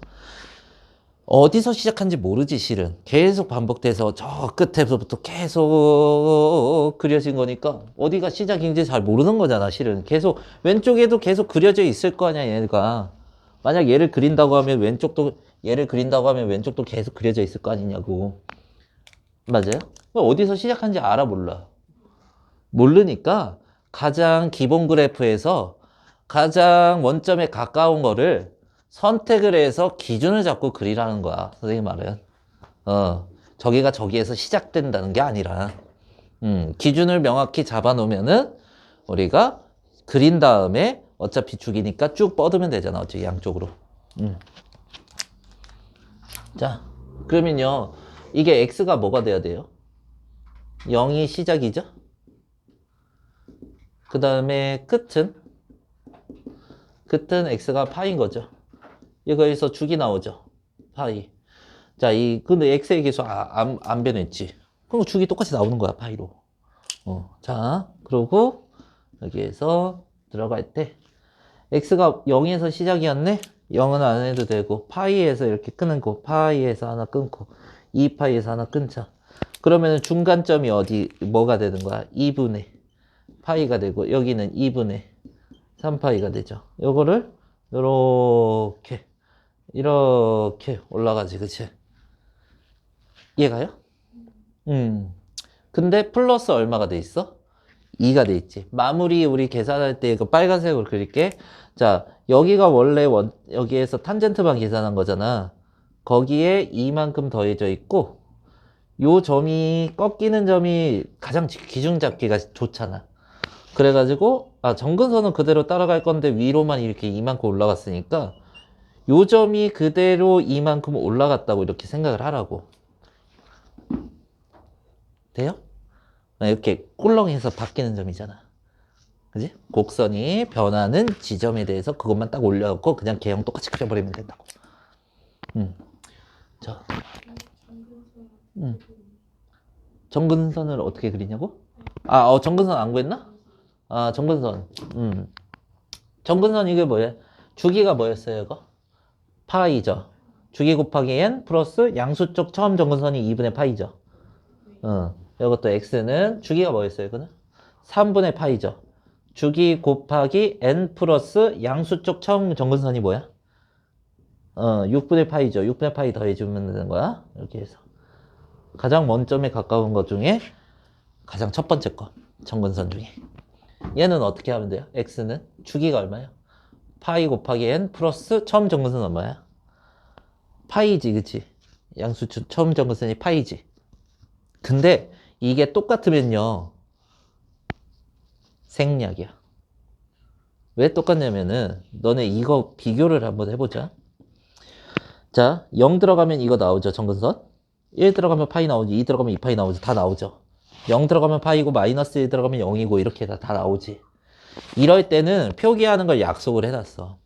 어디서 시작한지 모르지 실은. 계속 반복돼서 저 끝에서부터 계속 그려진 거니까 어디가 시작인지 잘 모르는 거잖아 실은. 계속 왼쪽에도 계속 그려져 있을 거 아니야 얘가. 만약 얘를 그린다고 하면 왼쪽도 얘를 그린다고 하면 왼쪽도 계속 그려져 있을 거 아니냐고. 맞아요? 어디서 시작한지 알아 몰라? 모르니까 가장 기본 그래프에서 가장 원점에 가까운 거를 선택을 해서 기준을 잡고 그리라는 거야. 선생님 말은. 저기가 저기에서 시작된다는 게 아니라, 기준을 명확히 잡아 놓으면은 우리가 그린 다음에 어차피 죽이니까 쭉 뻗으면 되잖아. 어차피 양쪽으로. 자, 그러면요. 이게 x가 뭐가 돼야 돼요? 0이 시작이죠? 그 다음에 끝은 x가 파인 거죠. 이거에서 죽이 나오죠. 파이. 자, 근데 x의 계수 안 변했지. 그럼 죽이 똑같이 나오는 거야, 파이로. 자, 그러고 여기에서 들어갈 때 x가 0에서 시작이었네? 0은 안 해도 되고 파이에서 이렇게 끊는 거. 파이에서 하나 끊고 2파이에서 하나 끊자. 그러면 중간점이 뭐가 되는 거야? 2분의 파이가 되고 여기는 2분의 3파이가 되죠. 요거를 이렇게 올라가지, 그치? 이해가요? 근데 플러스 얼마가 돼 있어? 2가 돼 있지. 마무리 우리 계산할 때 이거 빨간색으로 그릴게. 자, 여기가 원래 여기에서 탄젠트만 계산한 거잖아. 거기에 2만큼 더해져 있고, 요 점이 꺾이는 점이 가장 기준 잡기가 좋잖아. 그래가지고, 정근선은 그대로 따라갈 건데 위로만 이렇게 이만큼 올라갔으니까, 요 점이 그대로 이만큼 올라갔다고 이렇게 생각을 하라고. 돼요? 이렇게 꿀렁해서 바뀌는 점이잖아. 그지? 곡선이 변하는 지점에 대해서 그것만 딱 올려놓고 그냥 개형 똑같이 그려버리면 된다고. 자, 정근선을 어떻게 그리냐고? 정근선 안 구했나? 정근선. 정근선 이게 뭐야? 주기가 뭐였어요, 이거? 파이죠. 주기 곱하기 n 플러스 양수 쪽 처음 정근선이 2분의 파이죠. 이것도 x는 주기가 뭐였어요, 이거는? 3분의 파이죠. 주기 곱하기 n 플러스 양수 쪽 처음 정근선이 뭐야? 6분의 파이죠. 6분의 파이 더해주면 되는 거야. 이렇게 해서. 가장 원점에 가까운 것 중에 가장 첫 번째 거. 정근선 중에. 얘는 어떻게 하면 돼요? x는 주기가 얼마야? 파이 곱하기 n 플러스 처음 정근선 얼마야? 파이지, 그치? 양수 쪽 처음 정근선이 파이지. 근데 이게 똑같으면요. 생략이야. 왜 똑같냐면은 너네 이거 비교를 한번 해보자. 자, 0 들어가면 이거 나오죠, 정근선. 1 들어가면 파이 나오지, 2 들어가면 2파이 나오지, 다 나오죠. 0 들어가면 파이고 마이너스 1 들어가면 0이고 이렇게 다 나오지. 이럴 때는 표기하는 걸 약속을 해놨어.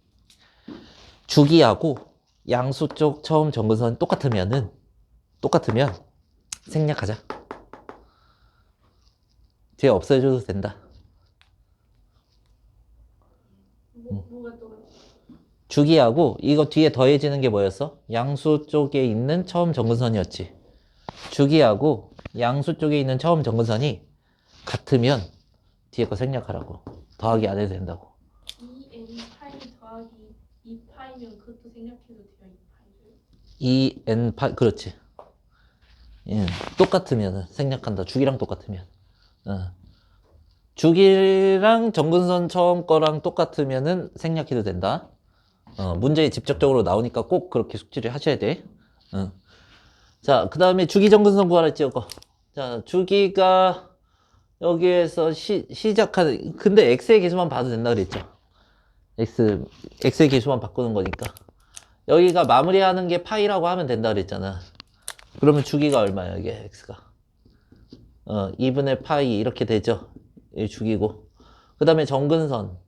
주기하고 양수 쪽 처음 정근선 똑같으면 생략하자. 뒤에 없애줘도 된다. 뭐가 또 주기하고 이거 뒤에 더해지는 게 뭐였어? 양수 쪽에 있는 처음 정근선이었지. 주기하고 양수 쪽에 있는 처음 정근선이 같으면 뒤에 거 생략하라고. 더하기 안 해도 된다고. 2n 파이 더하기 2파이면 그것도 생략해도 돼요. 2파이를. 2n 파 그렇지. 예, 똑같으면 생략한다. 주기랑 똑같으면. 주기랑 정근선 처음 거랑 똑같으면은 생략해도 된다. 문제에 직접적으로 나오니까 꼭 그렇게 숙지를 하셔야 돼. 자, 그 다음에 주기 정근선 구하랬지, 이거. 자, 주기가 여기에서 시작하는, 근데 x의 계수만 봐도 된다 그랬죠. x의 계수만 바꾸는 거니까. 여기가 마무리하는 게 파이라고 하면 된다 그랬잖아. 그러면 주기가 얼마야, 이게 x가? 2분의 파이 이렇게 되죠. 이 주기고. 그 다음에 정근선.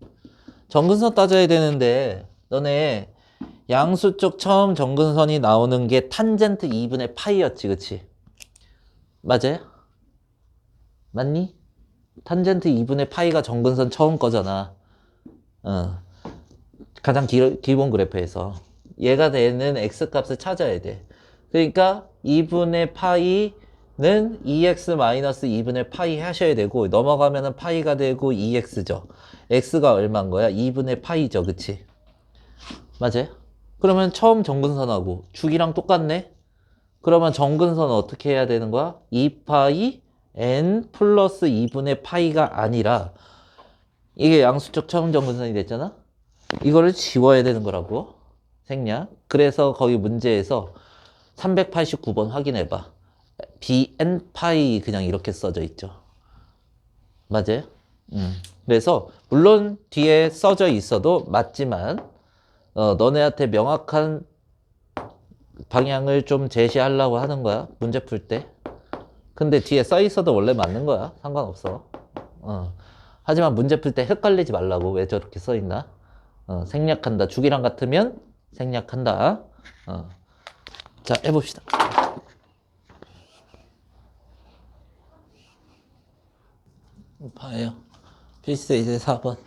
정근선 따져야 되는데 너네 양수 쪽 처음 정근선이 나오는 게 탄젠트 2분의 파이였지, 그치? 맞아요? 맞니? 탄젠트 2분의 파이가 정근선 처음 거잖아. 가장 기본 그래프에서. 얘가 되는 x값을 찾아야 돼. 그러니까 2분의 파이는 2x-2분의 파이 하셔야 되고 넘어가면은 파이가 되고 2x죠. x가 얼마인 거야? 2분의 파이죠, 그치? 맞아요? 그러면 처음 정근선하고 주기랑 똑같네? 그러면 정근선은 어떻게 해야 되는 거야? 2파이 n 플러스 2분의 파이가 아니라 이게 양수적 처음 정근선이 됐잖아? 이거를 지워야 되는 거라고. 생략. 그래서 거기 문제에서 389번 확인해봐. bn 파이 그냥 이렇게 써져 있죠. 맞아요? 그래서 물론 뒤에 써져 있어도 맞지만 너네한테 명확한 방향을 좀 제시하려고 하는 거야. 문제 풀 때. 근데 뒤에 써 있어도 원래 맞는 거야. 상관없어. 하지만 문제 풀 때 헷갈리지 말라고. 왜 저렇게 써 있나? 생략한다. 주기랑 같으면 생략한다. 자, 해봅시다. 봐요. 필수 이제 4번.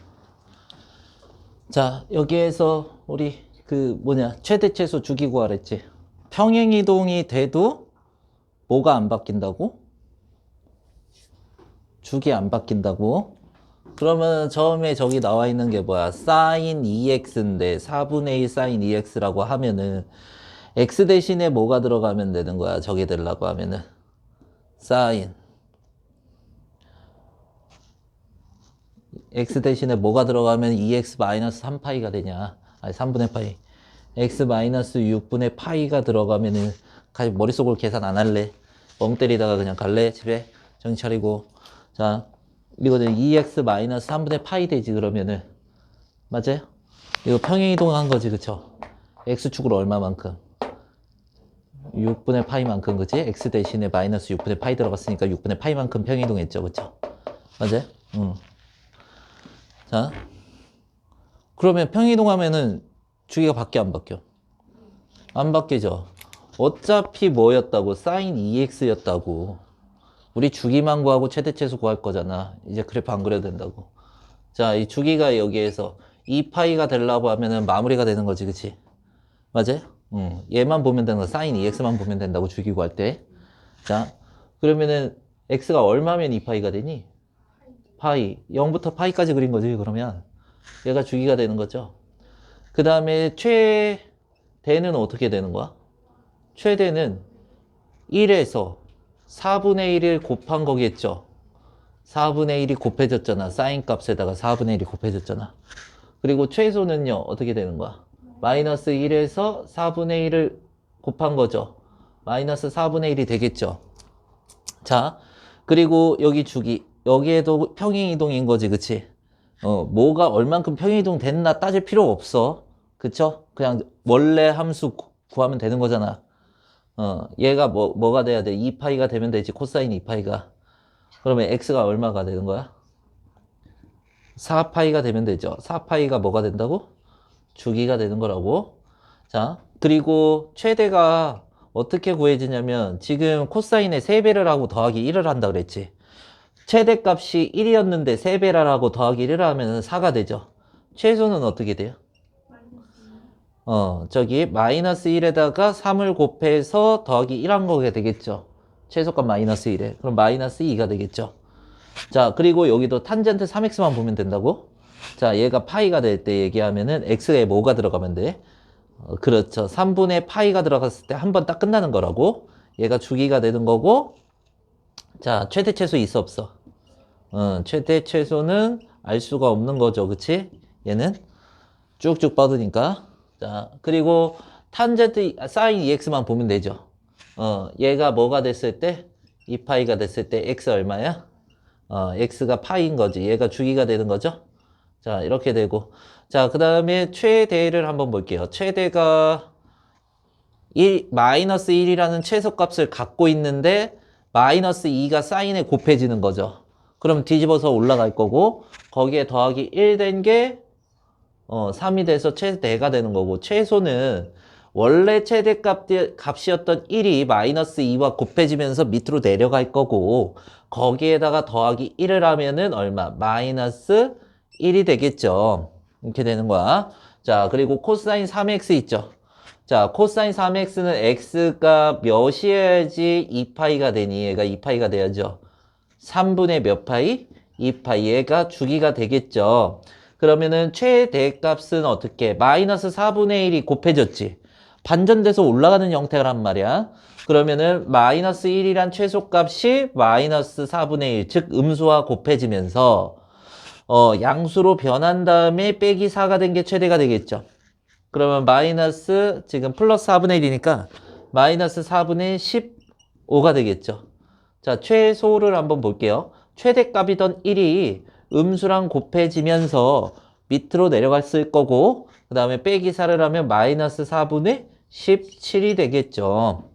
자, 여기에서 우리 최대최소 주기 구하랬지. 평행이동이 돼도 뭐가 안 바뀐다고? 주기 안 바뀐다고? 그러면 처음에 저기 나와 있는 게 뭐야? sin 2x인데 4분의 1 sin 2x라고 하면은 x 대신에 뭐가 들어가면 되는 거야? 저기 되려고 하면은 sin x 대신에 뭐가 들어가면 2x 마이너스 3파이가 되냐? 아니 3분의 파이 x 마이너스 6분의 파이가 들어가면은 머릿속으로 계산 안 할래? 멍 때리다가 그냥 갈래? 집에 정신 차리고. 자, 이거는 2x 마이너스 3분의 파이 되지. 그러면은 맞아요? 이거 평행이동한 거지, 그쵸? x축으로 얼마만큼? 6분의 파이만큼, 그치? x 대신에 마이너스 6분의 파이 들어갔으니까 6분의 파이만큼 평행이동했죠, 그쵸? 맞아요? 자, 그러면 평행이동하면은 주기가 바뀌어 안 바뀌어? 안 바뀌죠. 어차피 뭐였다고? sin 2x였다고. 우리 주기만 구하고 최대최소 구할 거잖아. 이제 그래프 안 그려도 된다고. 자, 이 주기가 여기에서 2파이가 되려고 하면은 마무리가 되는 거지, 그치? 맞아요? 얘만 보면 되는 거, sin 2x만 보면 된다고 주기 구할 때. 자, 그러면은 x가 얼마면 2파이가 되니? 파이. 0부터 파이까지 그린 거지, 그러면. 얘가 주기가 되는 거죠. 그 다음에 최대는 어떻게 되는 거야? 최대는 1에서 4분의 1을 곱한 거겠죠. 4분의 1이 곱해졌잖아. 사인 값에다가 4분의 1이 곱해졌잖아. 그리고 최소는요, 어떻게 되는 거야? 마이너스 1에서 4분의 1을 곱한 거죠. 마이너스 4분의 1이 되겠죠. 자, 그리고 여기 주기. 여기에도 평행이동인 거지, 그치? 뭐가 얼만큼 평행이동 됐나 따질 필요 없어. 그쵸? 그냥 원래 함수 구하면 되는 거잖아. 얘가 뭐가 돼야 돼? 2파이가 되면 되지. 코사인 2파이가. 그러면 x가 얼마가 되는 거야? 4파이가 되면 되죠. 4파이가 뭐가 된다고? 주기가 되는 거라고. 자, 그리고 최대가 어떻게 구해지냐면 지금 코사인의 3배를 하고 더하기 1을 한다 그랬지. 최대값이 1이었는데 3배를 하고 더하기 1을 하면 4가 되죠. 최소는 어떻게 돼요? 저기 마이너스 1에다가 3을 곱해서 더하기 1 한 거게 되겠죠. 최소값 마이너스 1에. 그럼 마이너스 2가 되겠죠. 자, 그리고 여기도 탄젠트 3x만 보면 된다고? 자, 얘가 파이가 될 때 얘기하면은 x에 뭐가 들어가면 돼? 그렇죠. 3분의 파이가 들어갔을 때 한 번 딱 끝나는 거라고. 얘가 주기가 되는 거고. 자, 최대 최소 있어 없어? 최대 최소는 알 수가 없는 거죠. 그치? 얘는 쭉쭉 뻗으니까. 자, 그리고 탄젠트 사인 2x만 보면 되죠. 얘가 뭐가 됐을 때? 2파이가 됐을 때 x 얼마야? x가 파이인 거지. 얘가 주기가 되는 거죠. 자, 이렇게 되고. 자, 그 다음에 최대를 한번 볼게요. 최대가 마이너스 1이라는 최소값을 갖고 있는데 마이너스 2가 사인에 곱해지는 거죠. 그럼 뒤집어서 올라갈 거고 거기에 더하기 1 된 게 3이 돼서 최대가 되는 거고 최소는 원래 값이었던 1이 마이너스 2와 곱해지면서 밑으로 내려갈 거고 거기에다가 더하기 1을 하면은 얼마? 마이너스 1이 되겠죠. 이렇게 되는 거야. 자, 그리고 코사인 3x 있죠. 자, 코사인 3x는 x가 몇이어야지 2파이가 되니? 얘가 2파이가 돼야죠. 3분의 몇 파이? 2파이. 얘가 주기가 되겠죠. 그러면은 최대값은 어떻게? 마이너스 4분의 1이 곱해졌지. 반전돼서 올라가는 형태란 말이야. 그러면은 마이너스 1이란 최소값이 마이너스 4분의 1, 즉 음수와 곱해지면서 양수로 변한 다음에 빼기 4가 된 게 최대가 되겠죠. 그러면 마이너스 지금 플러스 4분의 1이니까 마이너스 4분의 15가 되겠죠. 자, 최소를 한번 볼게요. 최대값이던 1이 음수랑 곱해지면서 밑으로 내려갔을 거고 그 다음에 빼기 4를 하면 마이너스 4분의 17이 되겠죠.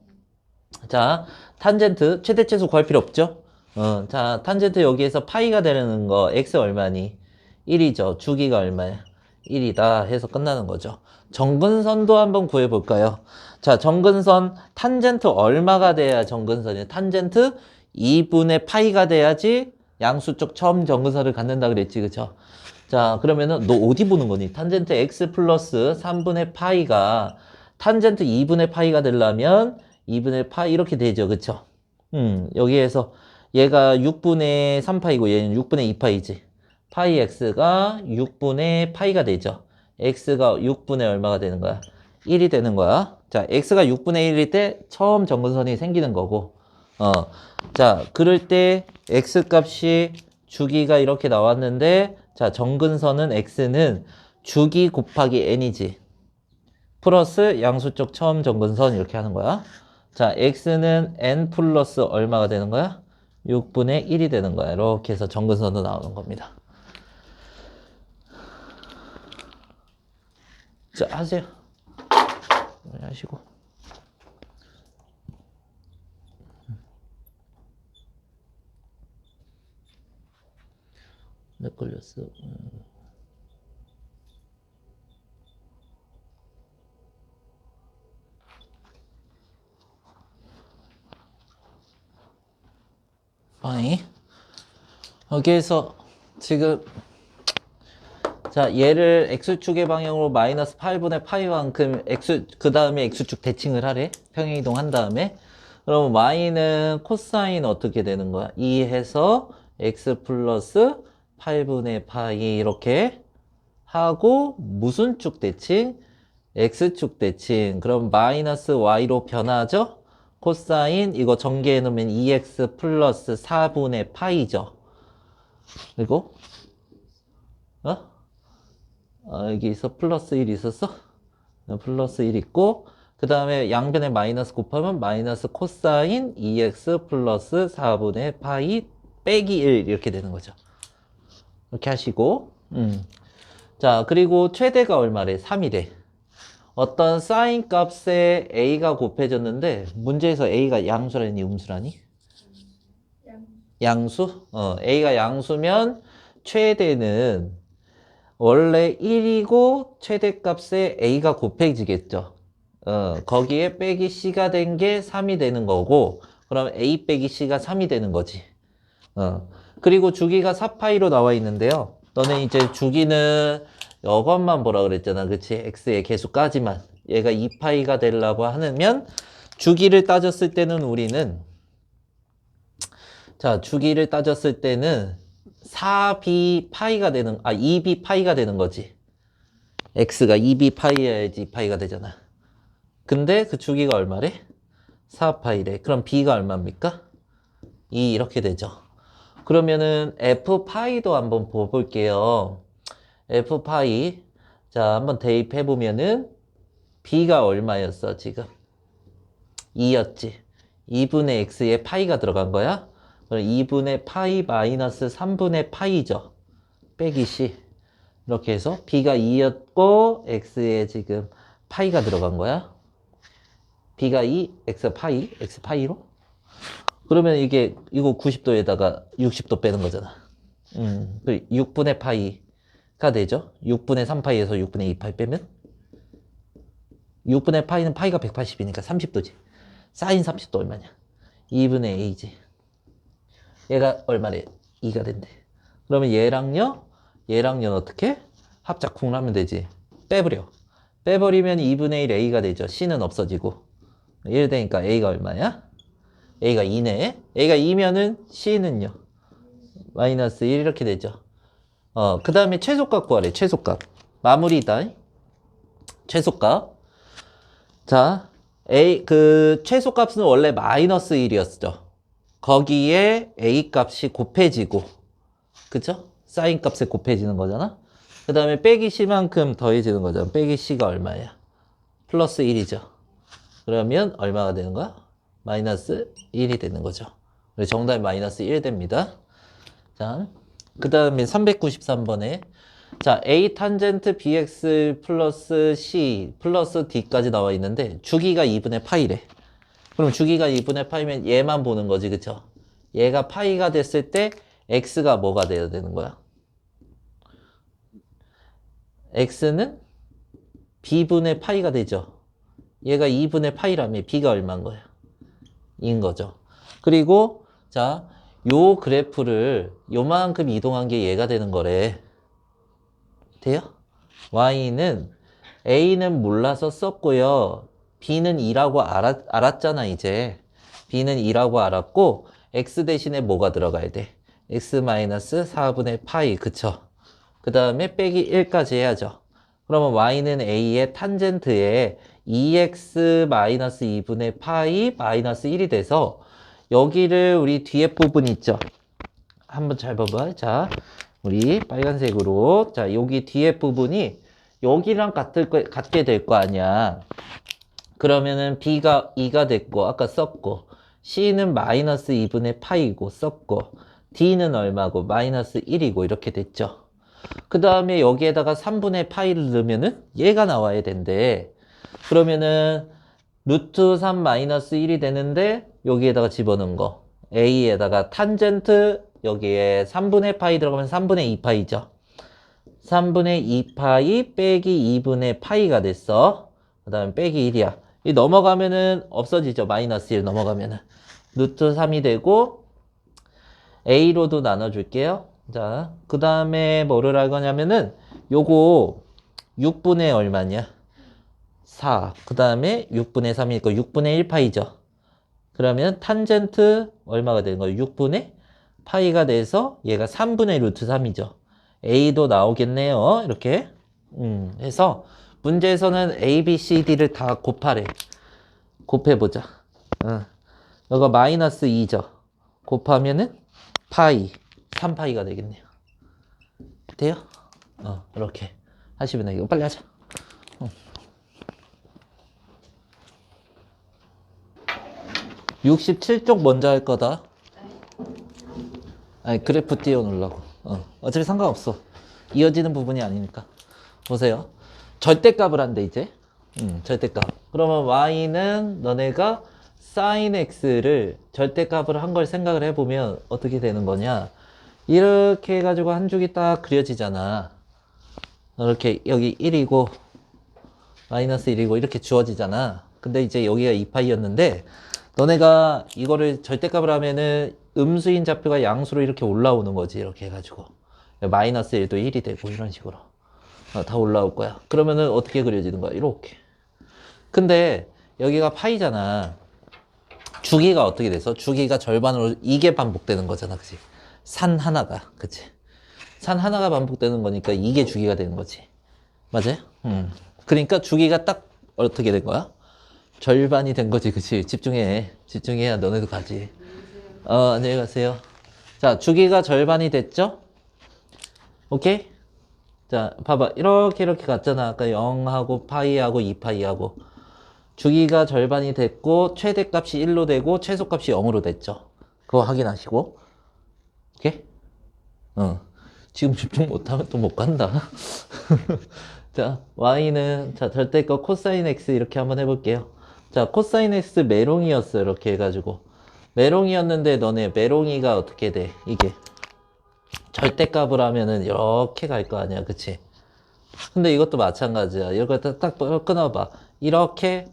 자, 탄젠트 최대 최소 구할 필요 없죠. 자, 탄젠트 여기에서 파이가 되는 거 x 얼마니? 1이죠. 주기가 얼마야? 1이다 해서 끝나는 거죠. 정근선도 한번 구해볼까요? 자, 정근선 탄젠트 얼마가 돼야 정근선이에요? 탄젠트 2분의 파이가 돼야지 양수 쪽 처음 정근선을 갖는다 그랬지, 그쵸? 자, 그러면은 너 어디 보는 거니? 탄젠트 x 플러스 3분의 파이가 탄젠트 2분의 파이가 되려면 2분의 파이 이렇게 되죠, 그쵸? 여기에서 얘가 6분의 3파이고 얘는 6분의 2파이지. 파이 x가 6분의 파이가 되죠. x가 6분의 얼마가 되는 거야? 1이 되는 거야. 자, x가 6분의 1일 때 처음 정근선이 생기는 거고 자, 그럴 때 x 값이 주기가 이렇게 나왔는데 자, 정근선은 x는 주기 곱하기 n이지. 플러스 양수 쪽 처음 정근선 이렇게 하는 거야. 자, x는 n 플러스 얼마가 되는 거야? 6분의 1이 되는 거야. 이렇게 해서 정근선도 나오는 겁니다. 자, 하세요. 하시고. 몇 걸렸어? 아니, 여기에서 지금 자, 얘를 x축의 방향으로 마이너스 8분의 파이만큼 그 다음에 x축 대칭을 하래. 평행이동 한 다음에. 그러면 y는 코사인 어떻게 되는 거야? 2 해서 x 플러스 8분의 파이 이렇게 하고 무슨 축 대칭? x축 대칭. 그럼 마이너스 y로 변하죠? 코사인 이거 전개해 놓으면 2x 플러스 4분의 파이죠. 그리고 여기서 플러스 1 있었어? 플러스 1 있고 그 다음에 양변에 마이너스 곱하면 마이너스 코사인 2x 플러스 4분의 파이 빼기 1 이렇게 되는 거죠. 이렇게 하시고 자, 그리고 최대가 얼마래? 3이래. 어떤 사인 값에 a가 곱해졌는데 문제에서 a가 양수라니 음수라니? 양수? a가 양수면 최대는 원래 1이고 최대값에 a가 곱해지겠죠. 거기에 빼기 c가 된 게 3이 되는 거고 그럼 a 빼기 c가 3이 되는 거지. 그리고 주기가 4파이로 나와 있는데요. 너는 이제 주기는 이것만 보라 그랬잖아. 그치? x의 개수까지만. 얘가 2파이가 되려고 하면 주기를 따졌을 때는 우리는 자, 주기를 따졌을 때는 4b 파이가 되는 2b 파이가 되는 거지. x가 2b 파이여야지 파이가 되잖아. 근데 그 주기가 얼마래? 4파이래. 그럼 b가 얼마입니까? 2 이렇게 되죠. 그러면은 f파이도 한번 볼게요. f파이. 자, 한번 대입해 보면은 b가 얼마였어, 지금? 2였지. 2분의 x에 파이가 들어간 거야? 그럼 2분의 파이 마이너스 3분의 파이죠. 빼기 c. 이렇게 해서 b가 2였고 x에 지금 파이가 들어간 거야. b가 2, x 파이, x 파이로. 그러면 이거 90도에다가 60도 빼는 거잖아. 6분의 파이가 되죠. 6분의 3파이에서 6분의 2파이 빼면 6분의 파이는 파이가 180이니까 30도지. 사인 30도 얼마냐? 2분의 a지. 얘가 얼마래? 2가 된대. 그러면 얘랑요 어떻게? 합작쿵을 하면 되지. 빼버려. 빼버리면 2분의 1 a가 되죠. c는 없어지고. 1 되니까 a가 얼마야? a가 2네. a가 2면은 c는요. 마이너스 1 이렇게 되죠. 그 다음에 최소값 구하래. 최소값. 마무리다. 최소값. 자, 최소값은 원래 마이너스 1이었죠. 거기에 a 값이 곱해지고, 그쵸? 사인 값에 곱해지는 거잖아. 그 다음에 빼기 c만큼 더해지는 거잖아. 빼기 c가 얼마야? 플러스 1이죠. 그러면 얼마가 되는 거야? 마이너스 1이 되는 거죠. 그래서 정답이 마이너스 1 됩니다. 자, 그 다음에 393번에 자, a 탄젠트 bx 플러스 c 플러스 d까지 나와 있는데 주기가 2분의 파이래. 그럼 주기가 2분의 파이면 얘만 보는 거지, 그쵸? 얘가 파이가 됐을 때 x가 뭐가 돼야 되는 거야? x는 b분의 파이가 되죠. 얘가 2분의 파이라며 b가 얼마인 거야? 인 거죠. 그리고 자, 요 그래프를 요만큼 이동한 게 얘가 되는 거래. 돼요? y는 a는 몰라서 썼고요. b는 2라고 알았잖아, 이제. b는 2라고 알았고 x 대신에 뭐가 들어가야 돼? x 마이너스 4분의 파이, 그쵸? 그 다음에 빼기 1까지 해야죠. 그러면 y는 a의 탄젠트에 2x 마이너스 2분의 파이 마이너스 1이 돼서 여기를 우리 뒤에 부분 있죠? 한번 잘 봐봐. 자, 우리 빨간색으로. 자, 여기 뒤에 부분이 여기랑 같게 될 거 아니야. 그러면은 b가 2가 됐고, 아까 썼고, c는 마이너스 2분의 파이고, 썼고, d는 얼마고, 마이너스 1이고, 이렇게 됐죠. 그 다음에 여기에다가 3분의 파이를 넣으면은 얘가 나와야 된대. 그러면은 루트 3 마이너스 1이 되는데 여기에다가 집어넣은 거 a에다가 탄젠트 여기에 3분의 파이 들어가면 3분의 2파이죠. 3분의 2파이 빼기 2분의 파이가 됐어. 그 다음에 빼기 1이야. 이 넘어가면은 없어지죠. 마이너스 1 넘어가면은 루트 3이 되고 a로도 나눠줄게요. 자, 그 다음에 뭐를 할 거냐면은 요거 6분의 얼마냐? 4. 그 다음에 6분의 3이니까 6분의 1파이죠. 그러면 탄젠트 얼마가 되는 거예요? 6분의 파이가 돼서 얘가 3분의 루트 3이죠. a도 나오겠네요. 이렇게. 해서 문제에서는 a, b, c, d를 다 곱하래. 곱해보자. 이거 마이너스 2죠. 곱하면은 파이. 3파이가 되겠네요. 돼요? 이렇게 하시면 돼요. 이거 빨리 하자. 67쪽 먼저 할 거다. 아니, 그래프 띄워놓으려고. 어차피 상관없어. 이어지는 부분이 아니니까. 보세요. 절대값을 한대, 이제. 절대값. 그러면 y는 너네가 sin x를 절대값을 한 걸 생각을 해보면 어떻게 되는 거냐. 이렇게 해가지고 한 줄기 딱 그려지잖아. 이렇게 여기 1이고 마이너스 1이고 이렇게 주어지잖아. 근데 이제 여기가 2파이였는데 너네가 이거를 절대값을 하면은 음수인 좌표가 양수로 이렇게 올라오는 거지. 이렇게 해가지고 마이너스 1도 1이 되고 이런 식으로. 다 올라올 거야. 그러면은 어떻게 그려지는 거야? 이렇게. 근데 여기가 파이잖아. 주기가 어떻게 돼서? 주기가 절반으로 이게 반복되는 거잖아. 그치? 산 하나가. 그치? 산 하나가 반복되는 거니까 이게 주기가 되는 거지. 맞아요? 그러니까 주기가 딱 어떻게 된 거야? 절반이 된 거지. 그치? 집중해. 집중해야 너네도 가지. 안녕히 가세요. 자, 주기가 절반이 됐죠? 오케이? 자, 봐봐. 이렇게 갔잖아. 아까 0하고 파이하고 2파이하고. 주기가 절반이 됐고, 최대값이 1로 되고, 최소값이 0으로 됐죠. 그거 확인하시고. 오케이? 지금 집중 못하면 또 못 간다. 자, y는, 자, 절대값 코사인 x 이렇게 한번 해볼게요. 자, 코사인 x 메롱이었어. 이렇게 해가지고. 메롱이었는데 너네 메롱이가 어떻게 돼? 이게. 절대값을 하면은 이렇게 갈 거 아니야. 그치? 근데 이것도 마찬가지야. 이걸 딱 끊어봐. 이렇게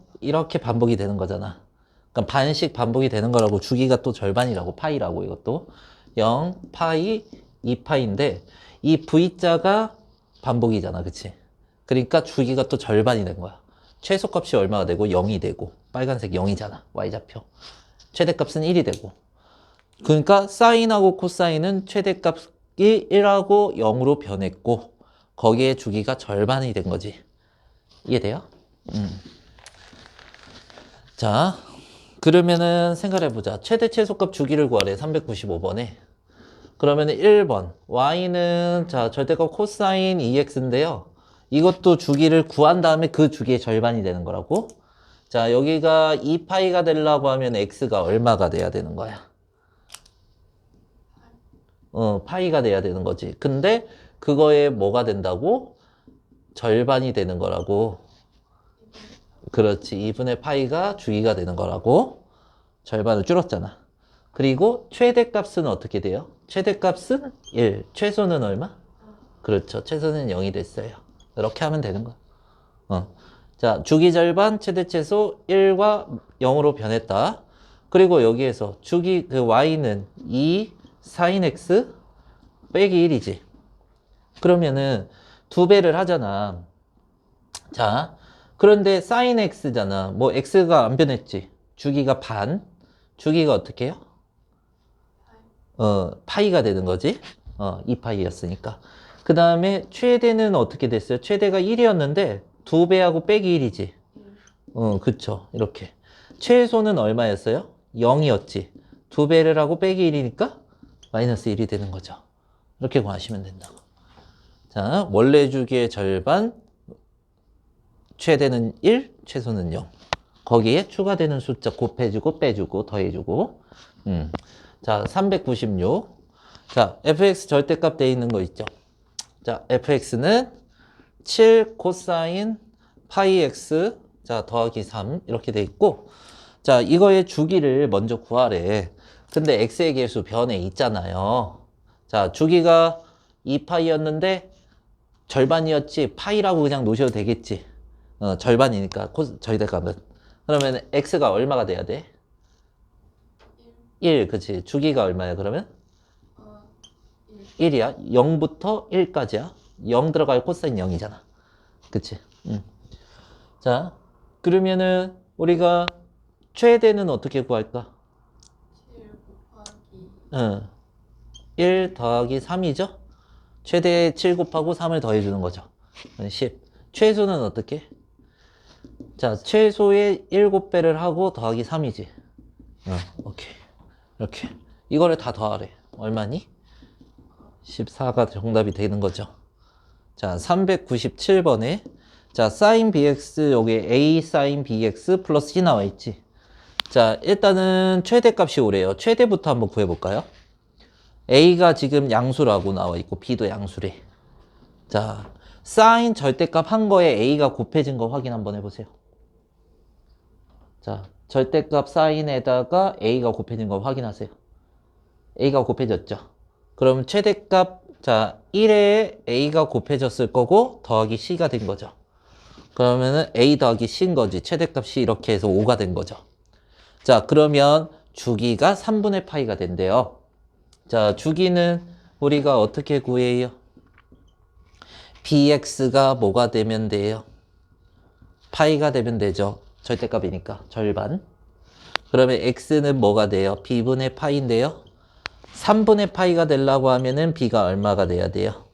반복이 되는 거잖아. 그러니까 반씩 반복이 되는 거라고 주기가 또 절반이라고 파이라고 이것도 0, 파이, 2파인데 이 V자가 반복이잖아. 그치? 그러니까 주기가 또 절반이 된 거야. 최소값이 얼마가 되고 0이 되고 빨간색 0이잖아. Y좌표. 최대값은 1이 되고 그러니까 사인하고 코사인은 최대값이 1하고 0으로 변했고 거기에 주기가 절반이 된 거지. 이해돼요? 자, 그러면은 생각해보자. 최대 최소값 주기를 구하래. 395번에. 그러면은 1번. y는 자 절대값 코사인 2x인데요. 이것도 주기를 구한 다음에 그 주기의 절반이 되는 거라고. 자, 여기가 2파이가 되려고 하면 x가 얼마가 돼야 되는 거야? 파이가 돼야 되는 거지. 근데 그거에 뭐가 된다고? 절반이 되는 거라고. 그렇지. 2분의 파이가 주기가 되는 거라고. 절반을 줄었잖아. 그리고 최대값은 어떻게 돼요? 최대값은 1. 최소는 얼마? 그렇죠. 최소는 0이 됐어요. 이렇게 하면 되는 거야. 자, 주기 절반, 최대 최소 1과 0으로 변했다. 그리고 여기에서 주기 그 y는 2 sin x 빼기 1이지. 그러면은 두 배를 하잖아. 자, 그런데 sin x잖아. 뭐 x가 안 변했지. 주기가 반. 주기가 어떻게 해요? 파이가 되는 거지. 2파이였으니까. 그 다음에 최대는 어떻게 됐어요? 최대가 1이었는데 두 배하고 빼기 1이지. 그쵸. 이렇게. 최소는 얼마였어요? 0이었지. 두 배를 하고 빼기 1이니까 마이너스 1이 되는 거죠. 이렇게 구하시면 된다고. 자, 원래 주기의 절반, 최대는 1, 최소는 0. 거기에 추가되는 숫자 곱해주고 빼주고 더해주고. 자, 396. 자, fx 절대값 돼 있는 거 있죠. 자, fx는 7 코사인 파이 x 자 더하기 3 이렇게 돼 있고, 자 이거의 주기를 먼저 구하래. 근데 x의 계수 변에 있잖아요. 자, 주기가 2파이였는데 절반이었지. 파이라고 그냥 놓으셔도 되겠지. 절반이니까 절대값은. 그러면 x가 얼마가 돼야 돼? 1, 그치. 주기가 얼마야 그러면? 1이야. 0부터 1까지야. 0 들어갈 코사인 0이잖아. 그치? 자, 그러면은 우리가 최대는 어떻게 구할까? 1 더하기 3이죠? 최대에 7 곱하고 3을 더해주는 거죠. 10. 최소는 어떻게? 자, 최소의 7배를 하고 더하기 3이지. 오케이. 이렇게. 이거를 다 더하래. 얼마니? 14가 정답이 되는 거죠. 자, 397번에 자, sin bx 여기 a sin bx 플러스 c 나와 있지. 자, 일단은 최대값이 오래요. 최대부터 한번 구해볼까요? a가 지금 양수라고 나와 있고 b도 양수래. 자, sin 절대값 한 거에 a가 곱해진 거 확인 한번 해보세요. 자, 절대값 sin에다가 a가 곱해진 거 확인하세요. a가 곱해졌죠. 그럼 최대값 자 1에 a가 곱해졌을 거고 더하기 c가 된 거죠. 그러면은 a 더하기 c인 거지. 최대값이 이렇게 해서 5가 된 거죠. 자, 그러면 주기가 3분의 파이가 된대요. 자, 주기는 우리가 어떻게 구해요? bx가 뭐가 되면 돼요? 파이가 되면 되죠. 절대값이니까 절반. 그러면 x는 뭐가 돼요? b분의 파이인데요. 3분의 파이가 되려고 하면은 b가 얼마가 돼야 돼요?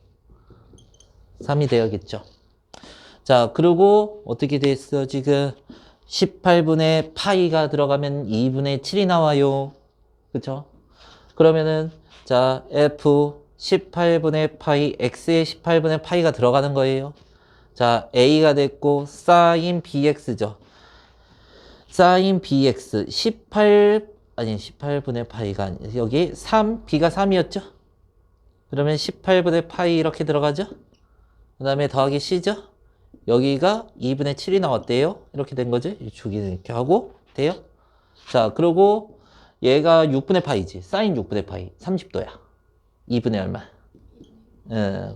3이 되어야겠죠. 자, 그리고 어떻게 됐어? 지금 18분의 파이가 들어가면 2분의 7이 나와요. 그쵸? 그러면은 자, f 18분의 파이, x에 18분의 파이가 들어가는 거예요. 자, a가 됐고 sin bx죠. sin bx 18분의 파이가 아니에요. 여기 3, b가 3이었죠? 그러면 18분의 파이 이렇게 들어가죠? 그 다음에 더하기 c죠? 여기가 2분의 7이 나왔대요. 이렇게 된 거지? 주기는 이렇게 하고 돼요. 자, 그리고 얘가 6분의 파이지. sin 6분의 파이. 30도야. 2분의 얼마?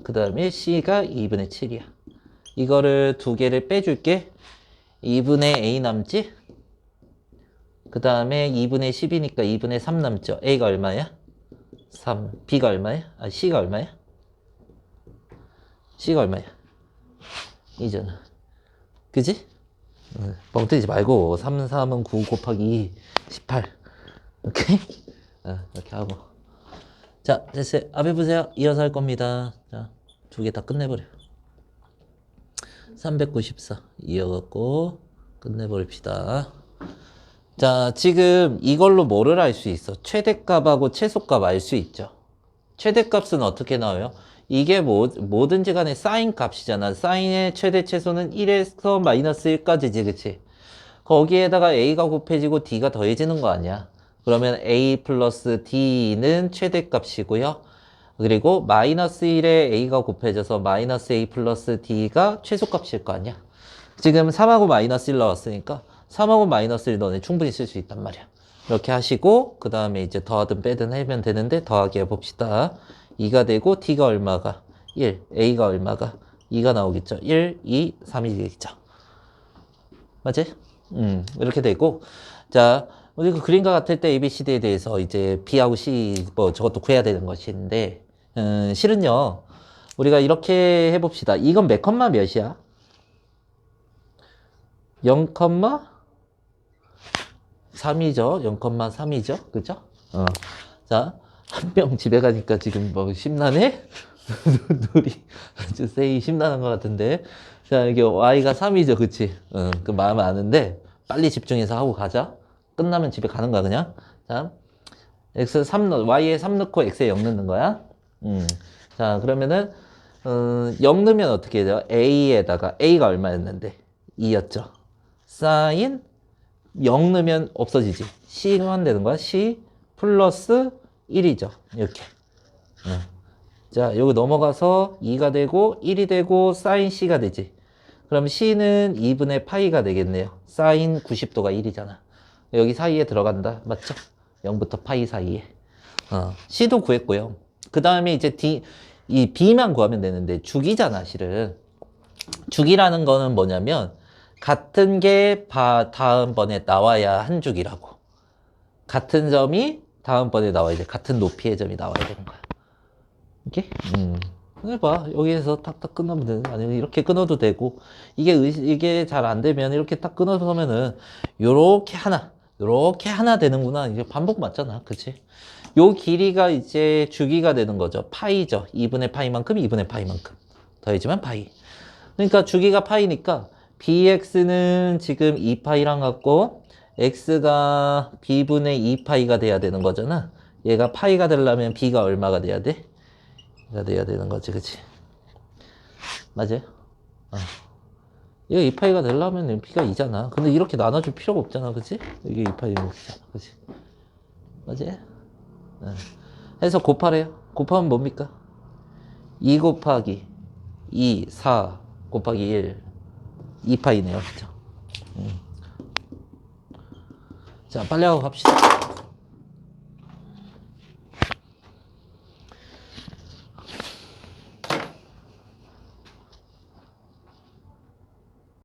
그 다음에 c가 2분의 7이야. 이거를 두 개를 빼줄게. 2분의 a 남지? 그 다음에 2분의 10이니까 2분의 3 남죠. a가 얼마야? 3. b가 얼마야? 아, c가 얼마야? c가 얼마야? 이잖아. 그지? 뻥 뜨지 말고 3, 3은 9 곱하기 18. 오케이? 이렇게 하고. 자, 됐어요. 앞에 보세요. 이어서 할 겁니다. 자, 두 개 다 끝내버려. 394 이어갖고 끝내버립시다. 자, 지금 이걸로 뭐를 알 수 있어? 최대값하고 최소값 알 수 있죠. 최대값은 어떻게 나와요? 이게 뭐든지 간에 사인 값이잖아. 사인의 최대 최소는 1에서 마이너스 1까지지, 그치? 거기에다가 a가 곱해지고 d가 더해지는 거 아니야? 그러면 a 플러스 d는 최대값이고요. 그리고 마이너스 1에 a가 곱해져서 마이너스 a 플러스 d가 최소값일 거 아니야? 지금 3하고 마이너스 1 나왔으니까 3하고 마이너스 1 너네 충분히 쓸 수 있단 말이야. 이렇게 하시고 그 다음에 이제 더하든 빼든 하면 되는데 더하기 해봅시다. 2가 되고 d가 얼마가? 1, a가 얼마가? 2가 나오겠죠. 1, 2, 3이 되겠죠. 맞지? 이렇게 되고 자, 우리 그 그림과 같을 때 ABCD에 대해서 이제 B하고 C 뭐 저것도 구해야 되는 것인데 실은요 우리가 이렇게 해봅시다. 이건 몇 컴마 몇이야? 0,3이죠. 0,3이죠. 그죠? 자, 한 명 집에 가니까 지금 뭐 심란해? 둘이 아주 세이 심란한 것 같은데. 자, 이게 y가 3이죠. 그치? 그 마음 아는데 빨리 집중해서 하고 가자. 끝나면 집에 가는 거야, 그냥. 자, x 3 y에 3 넣고 x에 0 넣는 거야. 자, 그러면은 0 넣으면 어떻게 돼요? a에다가 a가 얼마였는데? 2였죠. sin 0 넣으면 없어지지. c만 되는 거야. c 플러스 1이죠. 이렇게. 자, 여기 넘어가서 2가 되고 1이 되고 sin c가 되지. 그럼 c는 2분의 파이가 되겠네요. sin 90도가 1이잖아. 여기 사이에 들어간다. 맞죠? 0부터 파이 사이에. c도 구했고요. 그 다음에 이제 이 b만 구하면 되는데 주기잖아, 실은. 주기라는 거는 뭐냐면 같은 게 다음번에 나와야 한 주기라고. 같은 점이 다음번에 나와야 돼. 같은 높이의 점이 나와야 되는 거야. 이렇게? 해봐. 여기에서 탁탁 끊으면 되는, 아니면 이렇게 끊어도 되고, 이게 잘 안 되면 이렇게 딱 끊어서면은, 요렇게 하나 되는구나. 이제 반복 맞잖아. 그치? 요 길이가 이제 주기가 되는 거죠. 파이죠. 2분의 파이만큼, 2분의 파이만큼. 더해지면 파이. 그러니까 주기가 파이니까, bx는 지금 2파이랑 같고, x가 b분의 2파이가 돼야 되는 거잖아. 얘가 파이가 되려면 b가 얼마가 돼야 돼? 가 돼야 되는 거지, 그치? 맞아요? 얘가 2파이가 되려면 b가 2잖아. 근데 이렇게 나눠줄 필요가 없잖아, 그치? 이게 2파이는 6이잖아, 그치? 맞아요? 해서 곱하래요. 곱하면 뭡니까? 2 곱하기 2, 4 곱하기 1 2파이네요, 그쵸? 자, 빨리 하고 갑시다.